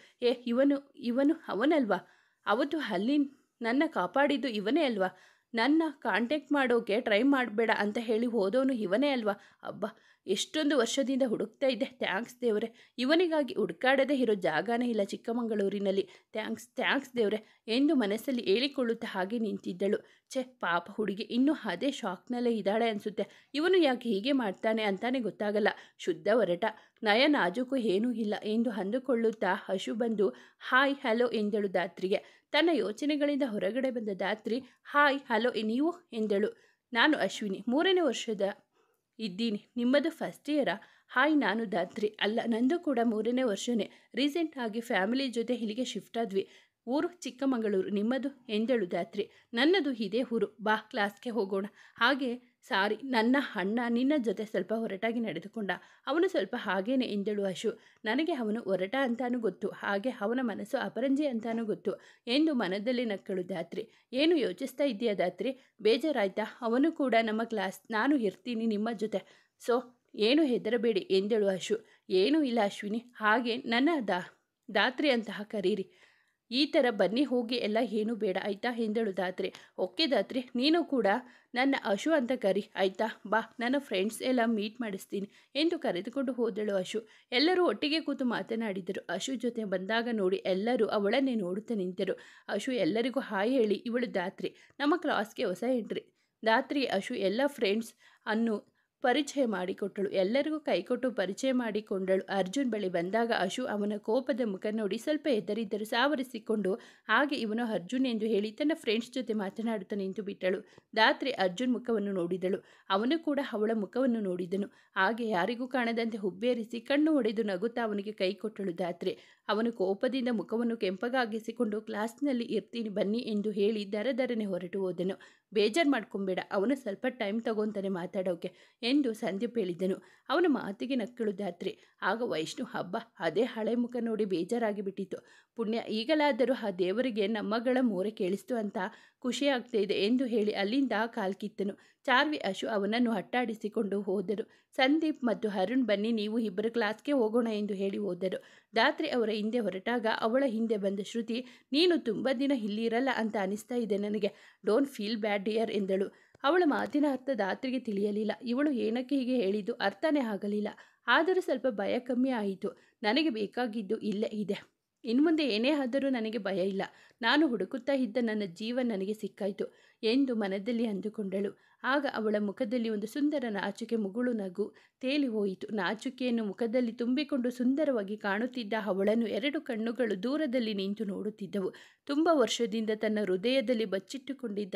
ಇವನು ಅವನಲ್ವಾ? ಅವತ್ತು ಅಲ್ಲಿ ನನ್ನ ಕಾಪಾಡಿದ್ದು ಇವನೇ ಅಲ್ವಾ? ನನ್ನ ಕಾಂಟ್ಯಾಕ್ಟ್ ಮಾಡೋಕೆ ಟ್ರೈ ಮಾಡಬೇಡ ಅಂತ ಹೇಳಿ ಹೋದವನು ಇವನೇ ಅಲ್ವಾ? ಅಬ್ಬಾ, ಎಷ್ಟೊಂದು ವರ್ಷದಿಂದ ಹುಡುಕ್ತಾ ಇದ್ದೆ. ಥ್ಯಾಂಕ್ಸ್ ದೇವ್ರೆ. ಇವನಿಗಾಗಿ ಹುಡುಕಾಡದೇ ಇರೋ ಜಾಗನೇ ಇಲ್ಲ ಚಿಕ್ಕಮಗಳೂರಿನಲ್ಲಿ. ಥ್ಯಾಂಕ್ಸ್ ದೇವ್ರೆ ಎಂದು ಮನಸ್ಸಲ್ಲಿ ಹೇಳಿಕೊಳ್ಳುತ್ತಾ ಹಾಗೆ ನಿಂತಿದ್ದಳು. ಪಾಪ ಹುಡುಗಿ ಇನ್ನೂ ಅದೇ ಶಾಕ್ನಲ್ಲೇ ಇದ್ದಾಳೆ ಅನಿಸುತ್ತೆ. ಇವನು ಯಾಕೆ ಹೀಗೆ ಮಾಡ್ತಾನೆ ಅಂತಾನೆ ಗೊತ್ತಾಗಲ್ಲ. ಶುದ್ಧ ಹೊರಟ, ನಯ ನಾಜೂಕು ಏನೂ ಇಲ್ಲ ಎಂದು ಅಂದುಕೊಳ್ಳುತ್ತಾ ಅಶು ಬಂದು ಹಾಯ್ ಹಲೋ ಎಂದಳು ಧಾತ್ರಿಗೆ. ತನ್ನ ಯೋಚನೆಗಳಿಂದ ಹೊರಗಡೆ ಬಂದ ಧಾತ್ರಿ, ಹಾಯ್ ಹಲೋ ನೀವು ಎಂದಳು. ನಾನು ಅಶ್ವಿನಿ, 3ನೇ ವರ್ಷದ ಇದ್ದೀನಿ. ನಿಮ್ಮದು ಫಸ್ಟ್ ಇಯರಾ? ಹಾಯ್, ನಾನು ಧಾತ್ರಿ. ಅಲ್ಲ, ನಂದು ಕೂಡ 3ನೇ ವರ್ಷನೇ. ರೀಸೆಂಟ್ ಆಗಿ ಫ್ಯಾಮಿಲಿ ಜೊತೆ ಇಲ್ಲಿಗೆ ಶಿಫ್ಟ್ ಆದ್ವಿ. ಊರು ಚಿಕ್ಕಮಗಳೂರು. ನಿಮ್ಮದು ಎಂದಳು ಧಾತ್ರಿ. ನನ್ನದು ಇದೇ ಊರು. ಬಾ, ಕ್ಲಾಸ್ಗೆ ಹೋಗೋಣ. ಹಾಗೆ ಸಾರಿ, ನನ್ನ ಅಣ್ಣ ನಿನ್ನ ಜೊತೆ ಸ್ವಲ್ಪ ಹೊರಟಾಗಿ ನಡೆದುಕೊಂಡ. ಅವನು ಸ್ವಲ್ಪ ಹಾಗೇನೆ ಎಂದಳು ಅಶು. ನನಗೆ ಅವನು ಹೊರಟ ಅಂತಾನೂ ಗೊತ್ತು, ಹಾಗೆ ಅವನ ಮನಸ್ಸು ಅಪರಂಜಿ ಅಂತಾನೂ ಗೊತ್ತು ಎಂದು ಮನದಲ್ಲಿ ನಕ್ಕಳು ಧಾತ್ರಿ. ಏನು ಯೋಚಿಸ್ತಾ ಇದೆಯಾ ಧಾತ್ರಿ? ಬೇಜಾರಾಯ್ತಾ? ಅವನು ಕೂಡ ನಮ್ಮ ಕ್ಲಾಸ್. ನಾನು ಇರ್ತೀನಿ ನಿಮ್ಮ ಜೊತೆ. ಸೊ ಏನು ಹೆದರಬೇಡಿ ಎಂದಳು ಅಶು. ಏನೂ ಇಲ್ಲ ಅಶ್ವಿನಿ, ಹಾಗೆ ನನ್ನ ಧಾತ್ರಿ ಅಂತಹ ಕರೀರಿ. ಈ ಥರ ಬನ್ನಿ ಹೋಗಿ ಎಲ್ಲ ಏನೂ ಬೇಡ ಆಯಿತಾ ಎಂದಳು ಧಾತ್ರಿ. ಓಕೆ ಧಾತ್ರಿ, ನೀನು ಕೂಡ ನನ್ನ ಅಶು ಅಂತ ಕರಿ ಆಯಿತಾ? ಬಾ, ನನ್ನ ಫ್ರೆಂಡ್ಸ್ ಎಲ್ಲ ಮೀಟ್ ಮಾಡಿಸ್ತೀನಿ ಎಂದು ಕರೆದುಕೊಂಡು ಹೋದಳು ಅಶು. ಎಲ್ಲರೂ ಒಟ್ಟಿಗೆ ಕೂತು ಮಾತನಾಡಿದರು. ಅಶು ಜೊತೆ ಬಂದಾಗ ನೋಡಿ ಎಲ್ಲರೂ ಅವಳನ್ನೇ ನೋಡುತ್ತಾ ನಿಂತರು. ಅಶು ಎಲ್ಲರಿಗೂ ಹಾಯ್ ಹೇಳಿ, ಇವಳು ಧಾತ್ರಿ, ನಮ್ಮ ಕ್ಲಾಸ್ಗೆ ಹೊಸ ಎಂಟ್ರಿ. ಧಾತ್ರಿ ಅಶು ಎಲ್ಲ ಫ್ರೆಂಡ್ಸ್ ಅನ್ನು ಪರಿಚಯ ಮಾಡಿಕೊಟ್ಟಳು. ಎಲ್ಲರಿಗೂ ಕೈಕೊಟ್ಟು ಪರಿಚಯ ಮಾಡಿಕೊಂಡಳು. ಅರ್ಜುನ್ ಬಳಿ ಬಂದಾಗ ಅಶು ಅವನ ಕೋಪದ ಮುಖ ನೋಡಿ ಸ್ವಲ್ಪ ಹೆದರಿದ್ದರು. ಸಾವರಿಸಿಕೊಂಡು ಹಾಗೆ ಇವನು ಅರ್ಜುನ್ ಎಂದು ಹೇಳಿ ತನ್ನ ಫ್ರೆಂಡ್ಸ್ ಜೊತೆ ಮಾತನಾಡುತ್ತಾ ನಿಂತು ಬಿಟ್ಟಳು. ಧಾತ್ರಿ ಅರ್ಜುನ್ ಮುಖವನ್ನು ನೋಡಿದಳು. ಅವನು ಕೂಡ ಅವಳ ಮುಖವನ್ನು ನೋಡಿದನು. ಹಾಗೆ ಯಾರಿಗೂ ಕಾಣದಂತೆ ಹುಬ್ಬೇರಿಸಿ ಕಣ್ಣು ಹೊಡೆದು ನಗುತ್ತಾ ಅವನಿಗೆ ಕೈ ಕೊಟ್ಟಳು ಧಾತ್ರಿ. ಅವನು ಕೋಪದಿಂದ ಮುಖವನ್ನು ಕೆಂಪಗಾಗಿಸಿಕೊಂಡು ಕ್ಲಾಸ್ನಲ್ಲಿ ಇರ್ತೀನಿ ಬನ್ನಿ ಎಂದು ಹೇಳಿ ದರದರನೆ ಹೊರಟು ಹೋದನು. ಬೇಜಾರು ಮಾಡ್ಕೊಂಬೇಡ, ಅವನು ಸ್ವಲ್ಪ ಟೈಮ್ ತಗೊಂತಾನೆ ಮಾತಾಡೋಕೆ ಎಂದು ಸಂದೀಪ್ ಹೇಳಿದನು. ಅವನ ಮಾತಿಗೆ ನಕ್ಕಳು ಧಾತ್ರಿ. ಆಗ ವೈಷ್ಣು, ಹಬ್ಬ, ಅದೇ ಹಳೆ ಮುಖ ನೋಡಿ ಬೇಜಾರಾಗಿ ಬಿಟ್ಟಿತ್ತು. ಪುಣ್ಯ, ಈಗಲಾದರೂ ಆ ದೇವರಿಗೆ ನಮ್ಮಗಳ ಮೋರೆ ಕೇಳಿಸ್ತು ಅಂತ ಖುಷಿ ಆಗ್ತಾ ಇದೆ ಎಂದು ಹೇಳಿ ಅಲ್ಲಿಂದ ಕಾಲ್ಕಿತ್ತನು. ಚಾರ್ವಿ ಅಶು ಅವನನ್ನು ಅಟ್ಟಾಡಿಸಿಕೊಂಡು ಹೋದರು. ಸಂದೀಪ್ ಮತ್ತು ಅರುಣ್, ಬನ್ನಿ ನೀವು ಇಬ್ಬರು ಕ್ಲಾಸ್ಗೆ ಹೋಗೋಣ ಎಂದು ಹೇಳಿ ಹೋದರು. ಧಾತ್ರಿ ಅವರ ಹಿಂದೆ ಹೊರಟಾಗ ಅವಳ ಹಿಂದೆ ಬಂದ ಶ್ರುತಿ, ನೀನು ತುಂಬ ದಿನ ಇಲ್ಲಿರಲ್ಲ ಅಂತ ಅನಿಸ್ತಾ ಇದೆ ನನಗೆ. ಡೋಂಟ್ ಫೀಲ್ ಬ್ಯಾಡ್ ಡಿಯರ್ ಎಂದಳು. ಅವಳ ಮಾತಿನ ಅರ್ಥ ಧಾತ್ರಿಗೆ ತಿಳಿಯಲಿಲ್ಲ. ಇವಳು ಏನಕ್ಕೆ ಹೀಗೆ ಹೇಳಿದ್ದು ಅರ್ಥನೇ ಆಗಲಿಲ್ಲ. ಆದರೂ ಸ್ವಲ್ಪ ಭಯ ಕಮ್ಮಿ ಆಯಿತು. ನನಗೆ ಬೇಕಾಗಿದ್ದು ಇಲ್ಲೇ ಇದೆ. ಇನ್ಮುಂದೆ ಏನೇ ಆದರೂ ನನಗೆ ಭಯ ಇಲ್ಲ. ನಾನು ಹುಡುಕುತ್ತಾ ಇದ್ದ ನನ್ನ ಜೀವ ನನಗೆ ಸಿಕ್ಕಾಯಿತು ಎಂದು ಮನದಲ್ಲಿ ಅಂದುಕೊಂಡಳು. ಆಗ ಅವಳ ಮುಖದಲ್ಲಿ ಒಂದು ಸುಂದರ ನಾಚಿಕೆ ಮುಗುಳು ನಗು ತೇಲಿ ಹೋಯಿತು. ನಾಚಿಕೆಯನ್ನು ಮುಖದಲ್ಲಿ ತುಂಬಿಕೊಂಡು ಸುಂದರವಾಗಿ ಕಾಣುತ್ತಿದ್ದ ಅವಳನ್ನು 2 ಕಣ್ಣುಗಳು ದೂರದಲ್ಲಿ ನಿಂತು ನೋಡುತ್ತಿದ್ದವು. ತುಂಬ ವರ್ಷದಿಂದ ತನ್ನ ಹೃದಯದಲ್ಲಿ ಬಚ್ಚಿಟ್ಟುಕೊಂಡಿದ್ದ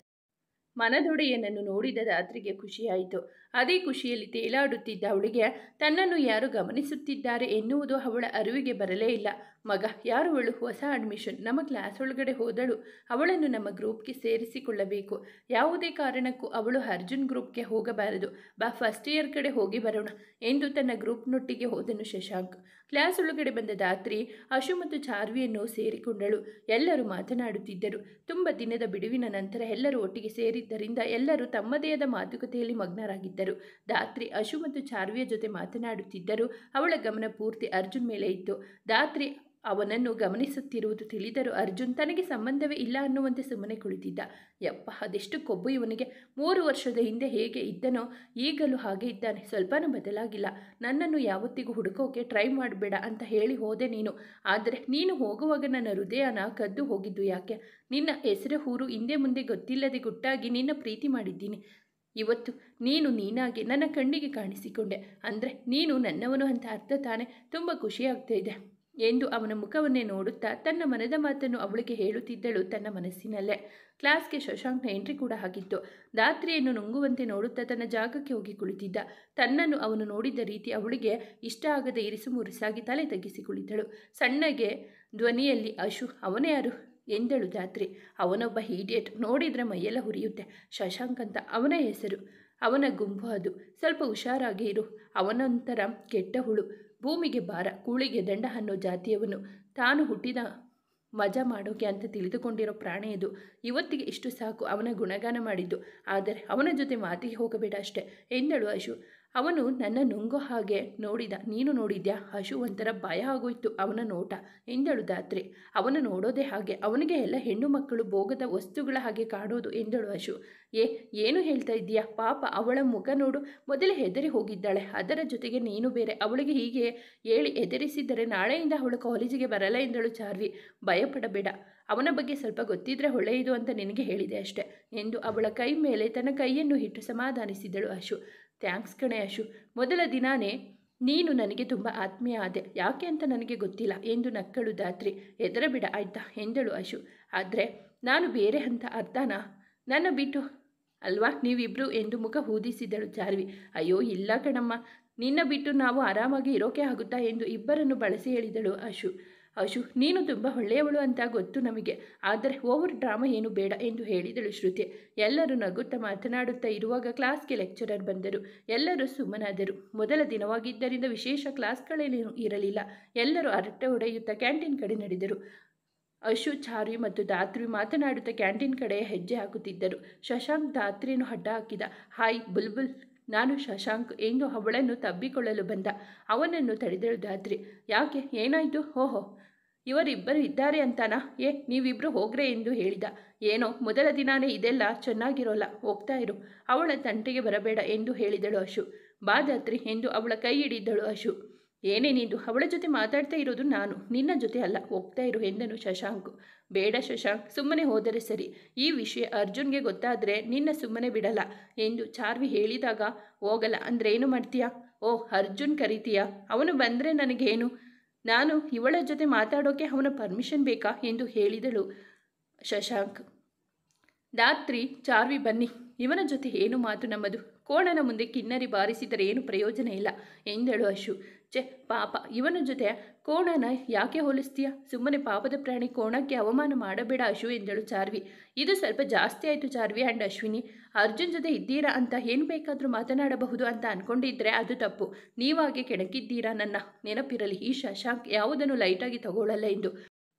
ಮನದೊಡೆಯನನ್ನು ನೋಡಿದ ಧಾತ್ರಿಗೆ ಖುಷಿಯಾಯಿತು. ಅದೇ ಖುಷಿಯಲ್ಲಿ ತೇಲಾಡುತ್ತಿದ್ದ ಅವಳಿಗೆ ತನ್ನನ್ನು ಯಾರು ಗಮನಿಸುತ್ತಿದ್ದಾರೆ ಎನ್ನುವುದು ಅವಳ ಅರಿವಿಗೆ ಬರಲೇ ಇಲ್ಲ. ಮಗ, ಯಾರು ಅವಳು? ಹೊಸ ಅಡ್ಮಿಷನ್, ನಮ್ಮ ಕ್ಲಾಸ್ ಒಳಗಡೆ ಹೋದಳು. ಅವಳನ್ನು ನಮ್ಮ ಗ್ರೂಪ್ಗೆ ಸೇರಿಸಿಕೊಳ್ಳಬೇಕು. ಯಾವುದೇ ಕಾರಣಕ್ಕೂ ಅವಳು ಅರ್ಜುನ್ ಗ್ರೂಪ್ಗೆ ಹೋಗಬಾರದು. ಬಾ, ಫಸ್ಟ್ ಇಯರ್ ಕಡೆ ಹೋಗಿ ಬರೋಣ ಎಂದು ತನ್ನ ಗ್ರೂಪ್ನೊಟ್ಟಿಗೆ ಹೋದನು ಶಶಾಂಕ್. ಕ್ಲಾಸ್ ಒಳಗಡೆ ಬಂದ ಧಾತ್ರಿ ಅಶು ಮತ್ತು ಚಾರ್ವಿಯನ್ನು ಸೇರಿಕೊಂಡಳು. ಎಲ್ಲರೂ ಮಾತನಾಡುತ್ತಿದ್ದರು. ತುಂಬ ದಿನದ ಬಿಡುವಿನ ನಂತರ ಎಲ್ಲರೂ ಒಟ್ಟಿಗೆ ಸೇರಿದ್ದರಿಂದ ಎಲ್ಲರೂ ತಮ್ಮದೇ ಆದ ಮಾತುಕತೆಯಲ್ಲಿ ಮಗ್ನರಾಗಿದ್ದರು. ಧಾತ್ರಿ ಅಶು ಮತ್ತು ಚಾರ್ವಿಯ ಜೊತೆ ಮಾತನಾಡುತ್ತಿದ್ದರು. ಅವಳ ಗಮನ ಪೂರ್ತಿ ಅರ್ಜುನ್ ಮೇಲೆ ಇತ್ತು. ಧಾತ್ರಿ ಅವನನ್ನು ಗಮನಿಸುತ್ತಿರುವುದು ತಿಳಿದರೂ ಅರ್ಜುನ್ ತನಗೆ ಸಂಬಂಧವೇ ಇಲ್ಲ ಅನ್ನುವಂತೆ ಸುಮ್ಮನೆ ಕುಳಿತಿದ್ದ. ಯಪ್ಪ, ಅದೆಷ್ಟು ಕೊಬ್ಬು ಇವನಿಗೆ! 3 ವರ್ಷದ ಹಿಂದೆ ಹೇಗೆ ಇದ್ದನೋ ಈಗಲೂ ಹಾಗೆ ಇದ್ದಾನೆ, ಸ್ವಲ್ಪನೂ ಬದಲಾಗಿಲ್ಲ. ನನ್ನನ್ನು ಯಾವತ್ತಿಗೂ ಹುಡುಕೋಕೆ ಟ್ರೈ ಮಾಡಬೇಡ ಅಂತ ಹೇಳಿ ಹೋದೆ ನೀನು. ಆದರೆ ನೀನು ಹೋಗುವಾಗ ನನ್ನ ಹೃದಯನ ಕದ್ದು ಹೋಗಿದ್ದು ಯಾಕೆ? ನಿನ್ನ ಹೆಸರು ಊರು ಹಿಂದೆ ಮುಂದೆ ಗೊತ್ತಿಲ್ಲದೆ ಗುಟ್ಟಾಗಿ ನಿನ್ನ ಪ್ರೀತಿ ಮಾಡಿದ್ದೀನಿ. ಇವತ್ತು ನೀನು ನೀನಾಗಿ ನನ್ನ ಕಣ್ಣಿಗೆ ಕಾಣಿಸಿಕೊಂಡೆ ಅಂದರೆ ನೀನು ನನ್ನವನು ಅಂತ ಅರ್ಥ ತಾನೆ. ತುಂಬ ಖುಷಿಯಾಗ್ತಾ ಇದೆ ಎಂದು ಅವನ ಮುಖವನ್ನೇ ನೋಡುತ್ತಾ ತನ್ನ ಮನದ ಮಾತನ್ನು ಅವಳಿಗೆ ಹೇಳುತ್ತಿದ್ದಳು ತನ್ನ ಮನಸ್ಸಿನಲ್ಲೇ. ಕ್ಲಾಸ್ಗೆ ಶಶಾಂಕ್ನ ಎಂಟ್ರಿ ಕೂಡ ಆಗಿತ್ತು. ಧಾತ್ರಿಯನ್ನು ನುಂಗುವಂತೆ ನೋಡುತ್ತಾ ತನ್ನ ಜಾಗಕ್ಕೆ ಹೋಗಿ ಕುಳಿತಿದ್ದ. ತನ್ನನ್ನು ಅವನು ನೋಡಿದ ರೀತಿ ಅವಳಿಗೆ ಇಷ್ಟ ಆಗದೆ ಇರಿಸು ಮುರಿಸಾಗಿ ತಲೆ ತಗ್ಗಿಸಿ ಕುಳಿತಳು. ಸಣ್ಣಗೆ ಧ್ವನಿಯಲ್ಲಿ, ಅಶು, ಅವನೇ ಯಾರು ಎಂದಳು ಧಾತ್ರಿ. ಅವನೊಬ್ಬ ಹೀಡಿಯಟ್, ನೋಡಿದರೆ ಮೈಯೆಲ್ಲ ಹುರಿಯುತ್ತೆ. ಶಶಾಂಕ್ ಅಂತ ಅವನ ಹೆಸರು. ಅವನ ಗುಂಪು ಅದು. ಸ್ವಲ್ಪ ಹುಷಾರಾಗಿ ಇರು. ಅವನೊಂಥರ ಕೆಟ್ಟ ಹುಳು, ಭೂಮಿಗೆ ಭಾರ, ಕೂಳಿಗೆ ದಂಡ ಅನ್ನೋ ಜಾತಿಯವನು. ತಾನು ಹುಟ್ಟಿದ ಮಜಾ ಮಾಡೋಕೆ ಅಂತ ತಿಳಿದುಕೊಂಡಿರೋ ಪ್ರಾಣಿ ಇದು. ಇವತ್ತಿಗೆ ಇಷ್ಟು ಸಾಕು ಅವನ ಗುಣಗಾನ ಮಾಡಿದ್ದು. ಆದರೆ ಅವನ ಜೊತೆ ಮಾತಿಗೆ ಹೋಗಬೇಡ ಅಷ್ಟೆ ಎಂದಳು ಅಶು. ಅವನು ನನ್ನ ನುಂಗೋ ಹಾಗೆ ನೋಡಿದ. ನೀನು ನೋಡಿದ್ಯಾ? ಅಶು ಒಂಥರ ಭಯ ಆಗೋಯ್ತು ಅವನ ನೋಟ ಎಂದಳು ಧಾತ್ರಿ. ಅವನು ನೋಡೋದೇ ಹಾಗೆ. ಅವನಿಗೆ ಎಲ್ಲ ಹೆಣ್ಣು ಮಕ್ಕಳು ಭೋಗದ ವಸ್ತುಗಳ ಹಾಗೆ ಕಾಣೋದು ಎಂದಳು ಅಶು. ಏನು ಹೇಳ್ತಾ ಇದ್ದೀಯಾ? ಪಾಪ, ಅವಳ ಮುಖ ನೋಡು. ಮೊದಲೇ ಹೆದರಿ ಹೋಗಿದ್ದಾಳೆ. ಅದರ ಜೊತೆಗೆ ನೀನು ಬೇರೆ. ಅವಳಿಗೆ ಹೀಗೆ ಹೇಳಿ ಹೆದರಿಸಿದರೆ ನಾಳೆಯಿಂದ ಅವಳು ಕಾಲೇಜಿಗೆ ಬರಲ್ಲ ಎಂದಳು ಚಾರ್ವಿ. ಭಯಪಡಬೇಡ, ಅವನ ಬಗ್ಗೆ ಸ್ವಲ್ಪ ಗೊತ್ತಿದ್ರೆ ಒಳ್ಳೆಯದು ಅಂತ ನಿನಗೆ ಹೇಳಿದೆ ಅಷ್ಟೆ ಎಂದು ಅವಳ ಕೈ ಮೇಲೆ ತನ್ನ ಕೈಯನ್ನು ಇಟ್ಟು ಸಮಾಧಾನಿಸಿದಳು ಅಶು. ಥ್ಯಾಂಕ್ಸ್ ಕಣೆ ಅಶು. ಮೊದಲ ದಿನಾನೇ ನೀನು ನನಗೆ ತುಂಬ ಆತ್ಮೀಯ ಆದೆ. ಯಾಕೆ ಅಂತ ನನಗೆ ಗೊತ್ತಿಲ್ಲ ಎಂದು ನಕ್ಕಳು ಧಾತ್ರಿ. ಹೆದರಬೇಡ ಆಯ್ತಾ ಎಂದಳು ಅಶು. ಆದರೆ ನಾನು ಬೇರೆ ಅಂತ ಅರ್ಥನಾ? ನನ್ನ ಬಿಟ್ಟು ಅಲ್ವಾ ನೀವಿಬ್ರು ಎಂದು ಮುಖ ಊದಿಸಿದಳು ಚಾರ್ವಿ. ಅಯ್ಯೋ ಇಲ್ಲ ಕಣಮ್ಮ, ನಿನ್ನ ಬಿಟ್ಟು ನಾವು ಆರಾಮಾಗಿ ಇರೋಕೆ ಆಗುತ್ತಾ ಎಂದು ಇಬ್ಬರನ್ನು ಬಳಸಿ ಹೇಳಿದಳು ಅಶು. ಅಶು, ನೀನು ತುಂಬ ಒಳ್ಳೆಯವಳು ಅಂತ ಗೊತ್ತು ನಮಗೆ, ಆದರೆ ಓವರ್ ಡ್ರಾಮಾ ಏನು ಬೇಡ ಎಂದು ಹೇಳಿದಳು ಶ್ರುತಿ. ಎಲ್ಲರೂ ನಗುತ್ತಾ ಮಾತನಾಡುತ್ತಾ ಇರುವಾಗ ಕ್ಲಾಸ್ಗೆ ಲೆಕ್ಚರರ್ ಬಂದರು. ಎಲ್ಲರೂ ಸುಮ್ಮನಾದರು. ಮೊದಲ ದಿನವಾಗಿದ್ದರಿಂದ ವಿಶೇಷ ಕ್ಲಾಸ್ಗಳೇನೂ ಇರಲಿಲ್ಲ. ಎಲ್ಲರೂ ಹರಟೆ ಹೊಡೆಯುತ್ತಾ ಕ್ಯಾಂಟೀನ್ ಕಡೆ ನಡೆದರು. ಅಶು, ಚಾರ್ವಿ ಮತ್ತು ಧಾತ್ರಿ ಮಾತನಾಡುತ್ತಾ ಕ್ಯಾಂಟೀನ್ ಕಡೆ ಹೆಜ್ಜೆ ಹಾಕುತ್ತಿದ್ದರು. ಶಶಾಂಕ್ ಧಾತ್ರಿಯನ್ನು ಅಡ್ಡ ಹಾಕಿದ. ಹಾಯ್ ಬುಲ್ಬುಲ್, ನಾನು ಶಶಾಂಕ್ ಎಂದು ಅವಳನ್ನು ತಬ್ಬಿಕೊಳ್ಳಲು ಬಂದ. ಅವನನ್ನು ತಡೆದಳು ಧಾತ್ರಿ. ಯಾಕೆ, ಏನಾಯಿತು? ಓಹೋ, ಇವರಿಬ್ಬರು ಇದ್ದಾರೆ ಅಂತಾನಾ? ನೀವಿಬ್ಬರು ಹೋಗ್ರೆ ಎಂದು ಹೇಳಿದ. ಏನೋ ಮೊದಲ ದಿನಾನೇ ಇದೆಲ್ಲ ಚೆನ್ನಾಗಿರೋಲ್ಲ, ಹೋಗ್ತಾ ಇರು. ಅವಳ ತಂಟೆಗೆ ಬರಬೇಡ ಎಂದು ಹೇಳಿದಳು ಅಶು. ಬಾ ಧಾತ್ರಿ ಎಂದು ಅವಳ ಕೈ ಹಿಡಿದಳು ಅಶು. ಏನೇನಿದು? ಅವಳ ಜೊತೆ ಮಾತಾಡ್ತಾ ಇರೋದು ನಾನು, ನಿನ್ನ ಜೊತೆ ಅಲ್ಲ, ಹೋಗ್ತಾ ಇರು ಎಂದನು ಶಶಾಂಕ್. ಬೇಡ ಶಶಾಂಕ್, ಸುಮ್ಮನೆ ಹೋದರೆ ಸರಿ. ಈ ವಿಷಯ ಅರ್ಜುನ್ಗೆ ಗೊತ್ತಾದರೆ ನಿನ್ನ ಸುಮ್ಮನೆ ಬಿಡಲ್ಲ ಎಂದು ಚಾರ್ವಿ ಹೇಳಿದಾಗ, ಹೋಗಲ್ಲ ಅಂದರೆ ಏನು ಮಾಡ್ತೀಯಾ? ಅರ್ಜುನ್ ಕರಿತೀಯಾ? ಅವನು ಬಂದರೆ ನನಗೇನು? ನಾನು ಇವಳ ಜೊತೆ ಮಾತಾಡೋಕೆ ಅವನ ಪರ್ಮಿಷನ್ ಬೇಕಾ ಎಂದು ಹೇಳಿದಳು ಶಶಾಂಕ್. ಧಾತ್ರಿ, ಚಾರ್ವಿ ಬನ್ನಿ, ಇವನ ಜೊತೆ ಏನು ಮಾತು ನಮ್ಮದು. ಕೋಣನ ಮುಂದೆ ಕಿನ್ನರಿ ಬಾರಿಸಿದರೆ ಏನು ಪ್ರಯೋಜನ ಇಲ್ಲ ಎಂದಳು ಅಶು. ಪಾಪ, ಇವನ ಜೊತೆ ಕೋಣನ ಯಾಕೆ ಹೋಲಿಸ್ತೀಯ? ಸುಮ್ಮನೆ ಪಾಪದ ಪ್ರಾಣಿ ಕೋಣಕ್ಕೆ ಅವಮಾನ ಮಾಡಬೇಡ ಅಶು ಎಂದಳು ಚಾರ್ವಿ. ಇದು ಸ್ವಲ್ಪ ಜಾಸ್ತಿ ಆಯಿತು ಚಾರ್ವಿ ಆ್ಯಂಡ್ ಅಶ್ವಿನಿ. ಅರ್ಜುನ್ ಜೊತೆ ಇದ್ದೀರಾ ಅಂತ ಏನು ಬೇಕಾದರೂ ಮಾತನಾಡಬಹುದು ಅಂತ ಅಂದ್ಕೊಂಡಿದ್ರೆ ಅದು ತಪ್ಪು. ನೀವಾಗೆ ಕೆಣಕಿದ್ದೀರಾ, ನನ್ನ ನೆನಪಿರಲಿ. ಈ ಶಶಾಂಕ್ ಯಾವುದನ್ನು ಲೈಟಾಗಿ ತಗೊಳ್ಳಲ್ಲ ಎಂದು